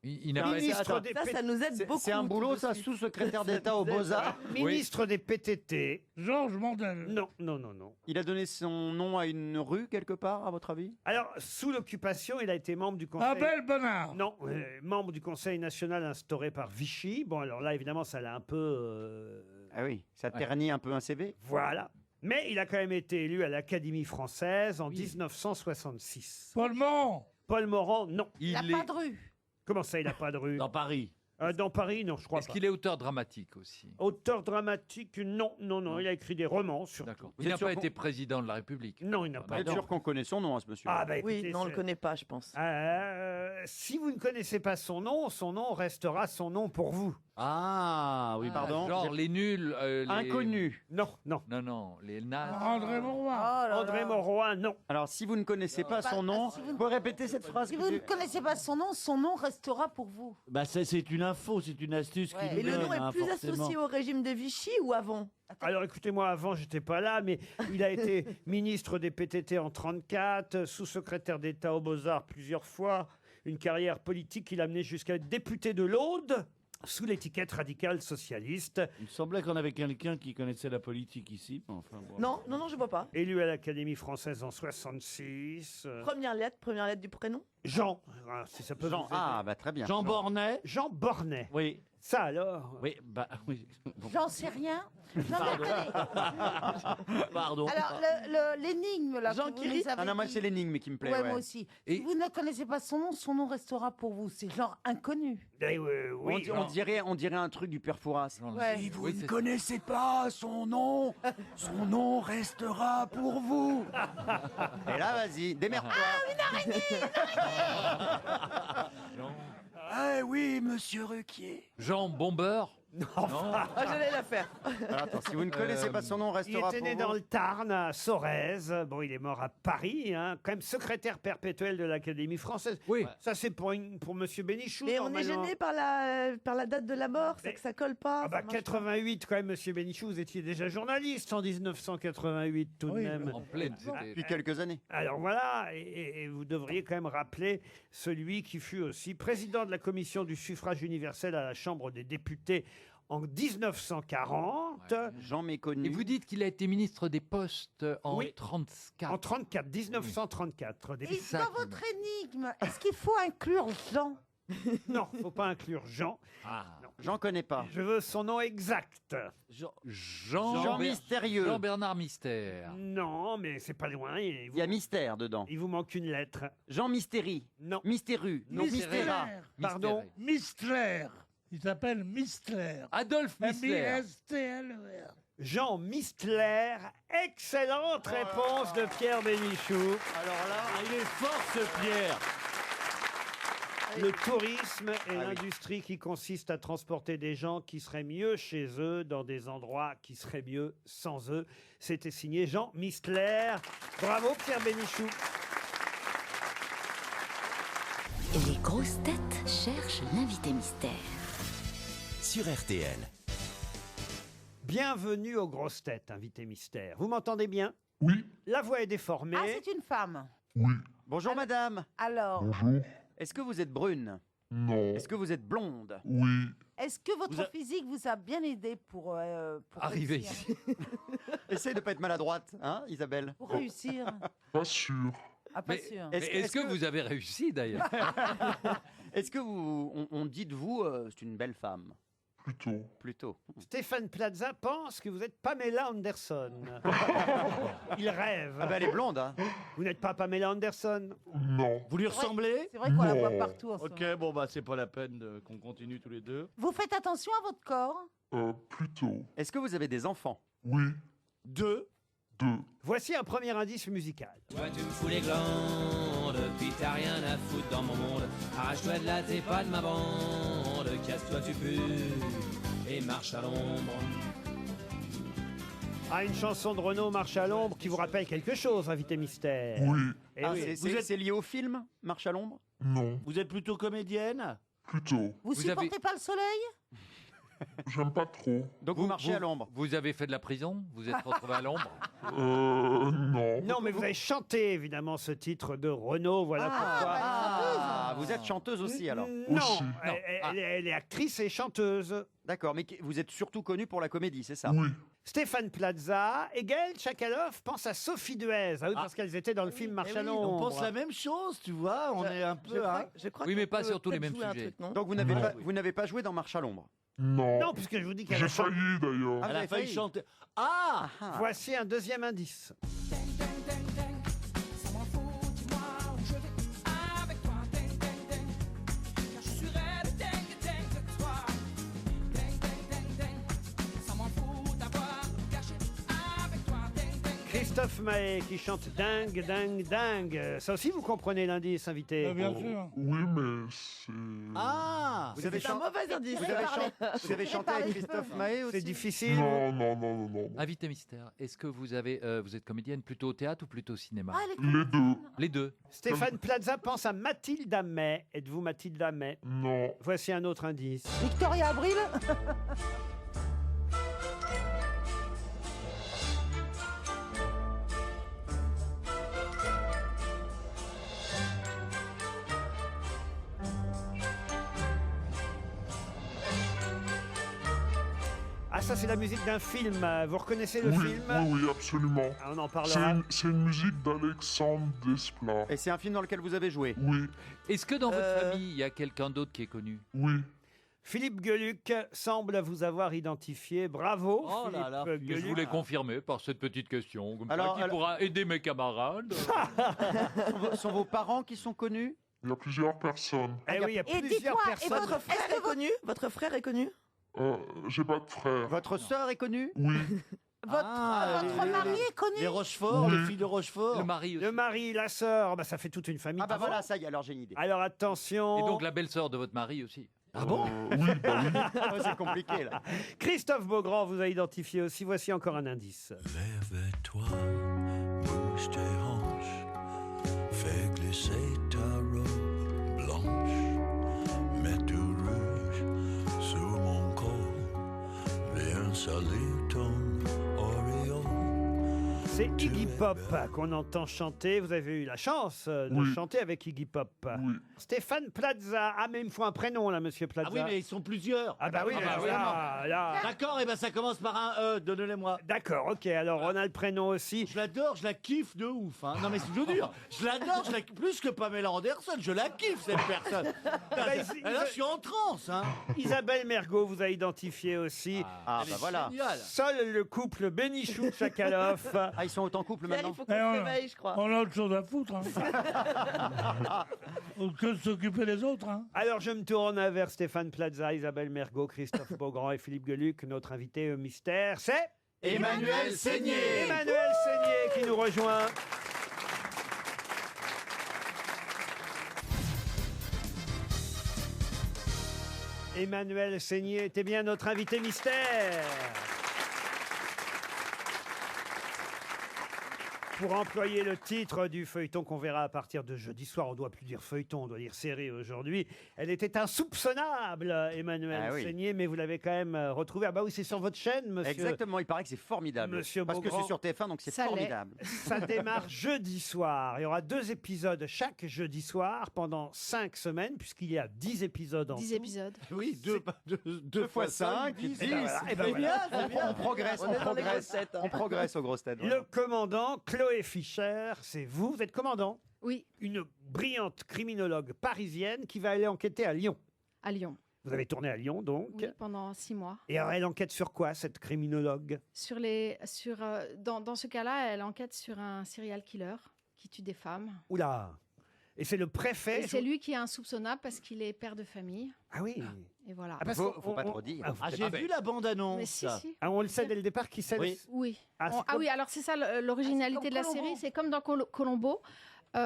Il n'a pas été... Ministre des Ça nous aide beaucoup. C'est un boulot, tout de ça, suite. sous-secrétaire d'État aux Beaux-Arts? Ministre des PTT. Georges Mandel. Non, non, non, non. Il a donné son nom à une rue quelque part, à votre avis? Alors, sous l'occupation, il a été membre du Conseil... Abel Bonnard. Non, membre du Conseil national instauré par Vichy. Bon, alors là, évidemment, ça l'a un peu... Ah oui, ça ternit un peu un CV? Voilà. Mais il a quand même été élu à l'Académie française en 1966. Paul Morand. Paul Morand, non. Il n'a pas de rue. Comment ça, il n'a pas de rue? Dans Paris. Dans Paris, non, je crois Est-ce pas. qu'il est auteur dramatique aussi? Auteur dramatique, non, non, non. Il a écrit des romans, surtout. D'accord. Il n'a pas été président de la République? Non, il n'a pas. Vous êtes sûr qu'on connaît son nom à ce monsieur? Ah, bah écoutez, Oui, non, on le connaît pas, je pense. si vous ne connaissez pas son nom restera son nom pour vous. Ah, oui, pardon. Genre les nuls... Inconnu. Non, non. Non, non, les nazes. André Mauroy. André Mauroy, non. Alors, si vous ne connaissez pas son nom, si vous pouvez répéter cette phrase? Si que vous tu- ne connaissez pas son nom restera pour vous. Bah, c'est une info, c'est une astuce Ouais. qui Et le nom est plus forcément. associé au régime de Vichy ou avant? Alors écoutez-moi, avant j'étais pas là, mais il a été ministre des PTT en 34, sous-secrétaire d'État aux Beaux-Arts plusieurs fois, une carrière politique qui l'a mené jusqu'à être député de l'Aude, sous l'étiquette radicale socialiste. Il me semblait qu'on avait quelqu'un qui connaissait la politique ici. mais Enfin, bon. Non, non, non, je vois pas. Élu à l'Académie française en 66. Première lettre du prénom? Jean, si ça peut Jean, vous aider. ah, bah très bien. Jean Bornet? Jean Bornet. Oui. Ça alors? Oui, bah oui. Bon. J'en sais rien. Non, mais attendez. Pardon. Alors, l'énigme, là, Jean que vous Quiri. nous avez Ah non, moi dit. c'est l'énigme qui me plaît. Ouais, ouais. moi aussi. Et- Si vous ne connaissez pas son nom restera pour vous. C'est genre inconnu. Eh oui, On dirait un truc du père Fouras. Ouais. Si vous Oui, ne c'est- connaissez pas son nom restera pour vous. Et là, vas-y, démerde-toi. Ah oui, monsieur Ruquier. Jean Bomber? Ah, j'allais la faire. Alors, attends, si vous ne connaissez pas son nom, Il restera était pour né vous. dans le Tarn, à Sorèze. Bon, il est mort à Paris, hein. Quand même secrétaire perpétuel de l'Académie française. Oui. Ça, c'est pour Monsieur Bénichou. Mais on est normalement. gêné par la date de la mort, c'est Mais- que ça colle pas. Ah bah ça marche pas. 88, quand même, Monsieur Bénichou, vous étiez déjà journaliste en 1988, tout de même. En pleine, c'était... Depuis quelques années. Alors voilà, et vous devriez quand même rappeler celui qui fut aussi président de la commission du suffrage universel à la Chambre des députés en 1940. Jean méconnu. Et vous dites qu'il a été ministre des Postes en Oui. 34. En 34, 1934. Et ça dans qui votre énigme, est-ce qu'il faut inclure Jean? Non, faut pas inclure Jean. Ah. Non. J'en connais pas. Je veux son nom exact. Jean Mystérieux. Jean-Bernard Mystère. Non, mais c'est pas loin. Il y a mystère dedans. Il vous manque une lettre. Jean Mystérie. Non. Mystérus. Non, Mystéra. Pardon. Mistler. Il s'appelle Mistler. Adolphe Mistler. M-I-S-T-L-E-R. Jean Mistler. Excellente réponse de Pierre Bénichou. Alors là, il est fort ce Pierre. Le tourisme est l'industrie qui consiste à transporter des gens qui seraient mieux chez eux dans des endroits qui seraient mieux sans eux. C'était signé Jean Mistler. Bravo Pierre Bénichou. Les grosses têtes cherchent l'invité mystère. Sur RTL. Bienvenue aux grosses têtes, invité mystère. Vous m'entendez bien? Oui. La voix est déformée. Ah, c'est une femme. Oui. Bonjour madame. Alors, Bonjour. Est-ce que vous êtes brune? Non. Est-ce que vous êtes blonde? Oui. est-ce que votre physique vous a bien aidé pour Arriver réussir ici. Essayez de pas être maladroite, hein, Isabelle? Pour réussir. Pas sûr. Ah, pas Mais sûr. Est-ce que vous avez réussi d'ailleurs? Est-ce que on dit de vous, c'est une belle femme? Plutôt. Stéphane Plaza pense que vous êtes Pamela Anderson. Il rêve. Ah bah elle est blonde, hein. Vous n'êtes pas Pamela Anderson? Non. Vous lui ressemblez? C'est vrai qu'on la voit partout en ce Ok, moment. bon bah c'est pas la peine qu'on continue tous les deux. Vous faites attention à votre corps? Plutôt. Est-ce que vous avez des enfants? Oui. Deux. Voici un premier indice musical. Toi tu me fous les glandes, puis t'as rien à foutre dans mon monde. Arrache-toi de là, t'es pas de ma bande. Casse-toi, tu pues, et marche à l'ombre. Ah, une chanson de Renaud, Marche à l'ombre, qui vous rappelle quelque chose, invité mystère. Oui. Eh Ah, oui. c'est lié au film Marche à l'ombre? Non. Vous êtes plutôt comédienne? Plutôt. Vous supportez pas le soleil? J'aime pas trop. Donc vous marchez à l'ombre? Vous avez fait de la prison? Vous êtes retrouvé à l'ombre? Non. Non, mais vous avez chanté évidemment ce titre de Renaud, voilà pourquoi. Ah, vous êtes chanteuse aussi alors? Non, Aussi. elle est actrice et chanteuse. D'accord, mais vous êtes surtout connue pour la comédie, c'est ça? Oui. Stéphane Plaza et Gaël Tchakaloff pensent à Sophie Duez, ah oui, parce qu'elles étaient dans le film Marche à l'ombre. On pense la même chose, tu vois. On est un peu. Oui, mais pas sur tous les mêmes sujets. Donc vous n'avez pas joué dans Marche à l'ombre? Non. Non, puisque je vous dis qu'elle J'ai a chanté. failli d'ailleurs. Ah, Elle a avez failli failli. chanter. Ah, Voici un deuxième indice. Christophe Maé qui chante Dingue, dingue, dingue. Ça aussi, vous comprenez l'indice, invité? Bien sûr. Oui, mais c'est. Ah, Vous avez, C'est un mauvais indice. vous avez chanté avec Christophe Maé aussi? C'est difficile. Non. Invité mystère, est-ce que vous êtes comédienne plutôt au théâtre ou plutôt au cinéma? Ah, elle est Les deux. Les deux. Stéphane Plaza pense à Mathilde May. Êtes-vous Mathilde May? Non. Voici un autre indice. Victoria Abril. Ah, ça, c'est la musique d'un film. Vous reconnaissez le film? Oui, absolument. Ah, on en parlera. C'est une musique d'Alexandre Desplat. Et c'est un film dans lequel vous avez joué? Oui. Est-ce que dans votre famille, il y a quelqu'un d'autre qui est connu? Oui. Philippe Gueluc semble vous avoir identifié. Bravo, Oh là là, Philippe Je Gueluc. voulais confirmer par cette petite question, comme Alors, ça, qui pourra aider mes camarades. Sont vos parents qui sont connus? Il y a plusieurs personnes. Eh oui, il y a Et plusieurs dites-moi, et personnes. Votre frère est connu? Votre frère est connu? J'ai pas de frère. Votre sœur est connue? Oui. Votre mari est connu? Les Rochefort, les filles de Rochefort. Le mari aussi. Le mari, la sœur, bah, ça fait toute une famille. Ah bah voilà, ça y est, alors j'ai une idée. Alors attention. Et donc la belle-sœur de votre mari aussi. Ah bon? Oui, bah oui. Ouais, c'est compliqué là. Christophe Beaugrand vous a identifié aussi. Voici encore un indice. Lève-toi, bouge tes hanches, fais glisser ta robe blanche, mets du rouge sur mon corps, viens salir ton auréole. C'est Iggy Pop qu'on entend chanter. Vous avez eu la chance de chanter avec Iggy Pop. Stéphane Plaza. Ah, mais il me faut un prénom, là, monsieur Plaza. Ah oui, mais ils sont plusieurs. Ah bah oui, là. D'accord, et ben ça commence par un E, donnez-les-moi. D'accord, ok, alors on a le prénom aussi. Je l'adore, je la kiffe de ouf. Hein. Non mais je veux dire, je l'adore, plus que Pamela Anderson, je la kiffe cette personne. Là, je suis en transe. Hein. Isabelle Mergo vous a identifié aussi. Ah bah voilà. Génial. Seul le couple Bénichou-Chakalov. Ah, ils sont autant couple Pierre, maintenant. il faut qu'on se réveille, je crois. On a autre chose à foutre. Que de s'occuper des autres. Alors je me tourne vers Stéphane Plaza, Isabelle Mergo, Christophe Beaugrand et Philippe Gueluc. Notre invité mystère, c'est Emmanuel Seigné. Emmanuel Seigné qui nous rejoint. Emmanuel Seigné était bien notre invité mystère. Pour employer le titre du feuilleton qu'on verra à partir de jeudi soir, on ne doit plus dire feuilleton, on doit dire série aujourd'hui. Elle était insoupçonnable, Emmanuel Seigné, mais vous l'avez quand même retrouvée. Ah bah oui, c'est sur votre chaîne, monsieur. Exactement, il paraît que c'est formidable. Monsieur Parce que Beaugrand. c'est sur TF1, donc c'est formidable. Ça démarre jeudi soir. Il y aura 2 épisodes chaque jeudi soir pendant 5 semaines, puisqu'il y a 10 épisodes en 10 tout. épisodes. Oui, 2 fois 5, 10. Et ben voilà. On progresse, on progresse aux grosses têtes. Le commandant Chloé Fischer, c'est vous. Vous êtes commandant. Oui. Une brillante criminologue parisienne qui va aller enquêter à Lyon. À Lyon. Vous avez tourné à Lyon, donc. Oui, pendant 6 mois. Et alors, elle enquête sur quoi, cette criminologue? Dans ce cas-là, elle enquête sur un serial killer qui tue des femmes. Oula. Et c'est le préfet. Et c'est lui qui est insoupçonnable parce qu'il est père de famille. Ah oui. Et voilà. Ah, parce Faut qu'on- pas trop dire. j'ai vu la bande-annonce. Mais si, si. Ah, on le sait dès le départ qui c'est. Oui. Oui. Ah, c'est Ah comme- oui, alors c'est ça l'originalité de la Colombo. série. C'est comme dans Colombo. Oui,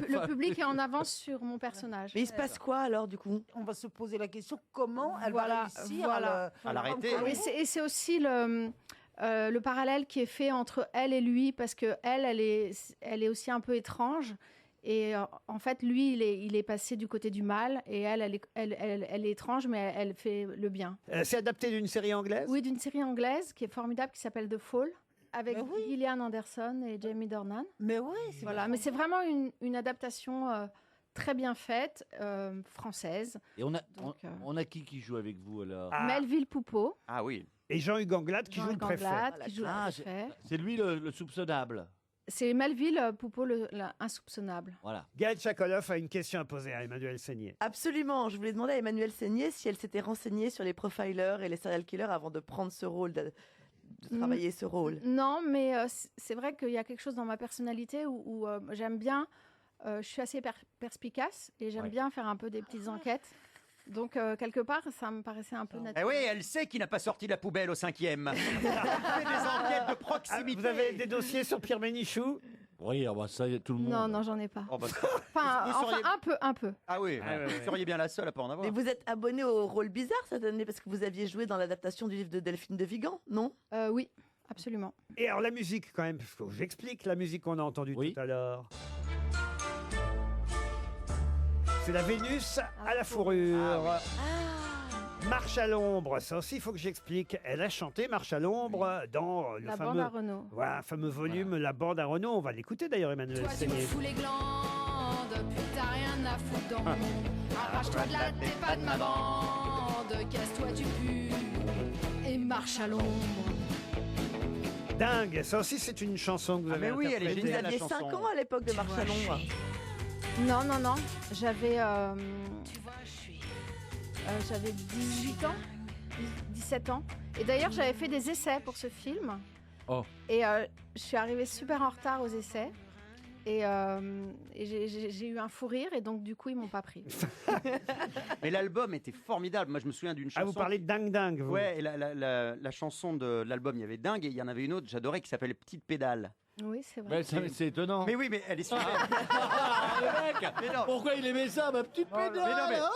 Le enfin, public est en avance sur mon personnage. Mais il se passe quoi alors du coup? On va se poser la question comment elle Voilà, va réussir voilà. À l'arrêter. Et c'est aussi le parallèle qui est fait entre elle et lui, parce que elle est aussi un peu étrange. Et en fait, lui, il est passé du côté du mal, et elle est étrange, mais elle fait le bien. C'est adapté d'une série anglaise? Oui, d'une série anglaise qui est formidable, qui s'appelle The Fall, avec Mais oui. Gillian Anderson et Jamie Dornan. Mais oui, Voilà, mais c'est vraiment une adaptation très bien faite, française. Et on a, Donc, on a qui joue avec vous alors? Melville Poupeau, Ah oui. Et Jean-Hugues Anglade qui joue le Jean-Hugues préfet. Anglade, qui joue Ah, le préfet. C'est lui le soupçonnable. C'est Melville Poupeau, l'insoupçonnable. Voilà. Gaël Chakalov a une question à poser à Emmanuel Seigné. Absolument. Je voulais demander à Emmanuel Seigné si elle s'était renseignée sur les profilers et les serial killers avant de prendre ce rôle, de travailler ce rôle. Non, mais c'est vrai qu'il y a quelque chose dans ma personnalité où j'aime bien, je suis assez perspicace et j'aime bien faire un peu des petites enquêtes. Donc, quelque part, ça me paraissait un peu Eh naturel. oui, elle sait qu'il n'a pas sorti la poubelle au 5e. Elle fait des enquêtes de proximité. Vous avez des dossiers sur Pierre Bénichou? Oui, bah ça, tout le monde. Non, non, j'en ai pas. Oh, bah, Enfin, vous seriez- un peu. Ah oui, vous seriez bien la seule à pas en avoir. Mais vous êtes abonné au rôle bizarre cette année parce que vous aviez joué dans l'adaptation du livre de Delphine de Vigan, non? Oui, absolument. Et alors la musique quand même, parce que j'explique la musique qu'on a entendue tout à l'heure. C'est la Vénus à la fourrure. Marche à l'ombre, ça aussi il faut que j'explique. Elle a chanté Marche à l'ombre dans le La fameux, bande à Renaud. voilà, un fameux volume La bande à Renaud. On va l'écouter d'ailleurs, Emmanuel Toi tu me Seigné. fous les glandes, puis t'as rien à foutre dans mon monde. Arrache-toi de là, t'es pas de ma bande. Casse-toi, tu pues, et marche à l'ombre. Dingue, ça aussi c'est une chanson que vous avez mais oui, elle est interprétée. géniale, Vous aviez 5 ans à l'époque de Marche à l'ombre. Non, non, non. J'avais 18 ans, 17 ans. Et d'ailleurs, j'avais fait des essais pour ce film. Oh. Et je suis arrivée super en retard aux essais. Et j'ai eu un fou rire, et donc du coup, ils m'ont pas pris. Mais l'album était formidable. Moi, je me souviens d'une chanson. Ah, vous parlez de Dingue Dingue, vous. Ouais, et la chanson de l'album, il y avait Dingue, et il y en avait une autre, j'adorais, qui s'appelait Petite Pédale. Oui, c'est vrai. C'est étonnant. Mais oui, mais elle est super. Le mec, pourquoi il aimait ça, ma petite pédale? Mais non, mais Ah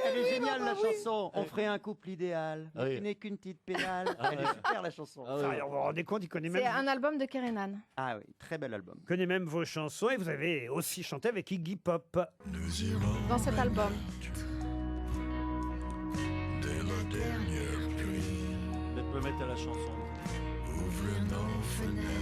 elle est oui, géniale, bah la oui. chanson. On ferait un couple idéal, mais Oui. tu n'es qu'une petite pédale. Elle est super, la chanson. Ça, alors, vous vous rendez compte, il connaît même, C'est un album de Kerenan. Ah oui, très bel album. connaît même vos chansons, et vous avez aussi chanté avec Iggy Pop. Dans cet album. Dès la dernière pluie, Je peux mettre à la chanson. Ouvrir nos fenêtres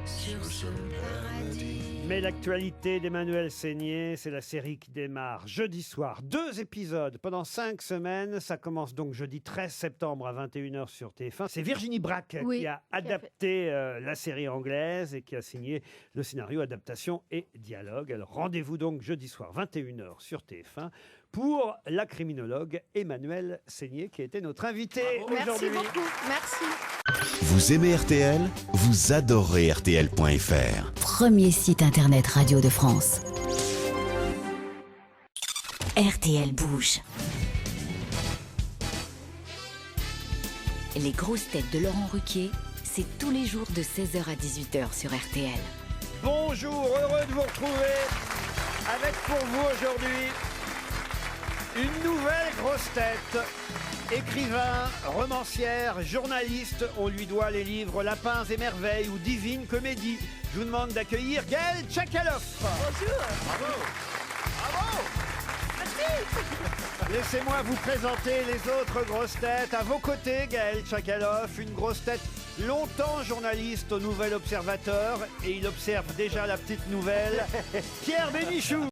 sur ce paradis. Mais l'actualité d'Emmanuel Seigné, c'est la série qui démarre jeudi soir. 2 épisodes pendant 5 semaines. Ça commence donc jeudi 13 septembre à 21h sur TF1. C'est Virginie Braque qui a adapté la série anglaise et qui a signé le scénario, adaptation et dialogue. Alors rendez-vous donc jeudi soir 21h sur TF1 pour la criminologue Emmanuel Seigné qui était notre invité Merci aujourd'hui. beaucoup. Merci. Vous aimez RTL? Vous adorez RTL.fr. Premier site internet radio de France. RTL bouge. Les grosses têtes de Laurent Ruquier, c'est tous les jours de 16h à 18h sur RTL. Bonjour, heureux de vous retrouver avec pour vous aujourd'hui une nouvelle grosse tête. Écrivain, romancière, journaliste, on lui doit les livres Lapins et Merveilles ou Divine Comédie. Je vous demande d'accueillir Gaël Tchakaloff. Bonjour. Bravo. Bravo. Merci. Laissez-moi vous présenter les autres grosses têtes. À vos côtés, Gaël Tchakaloff, une grosse tête longtemps journaliste au Nouvel Observateur et il observe déjà la petite nouvelle. Pierre Bénichou.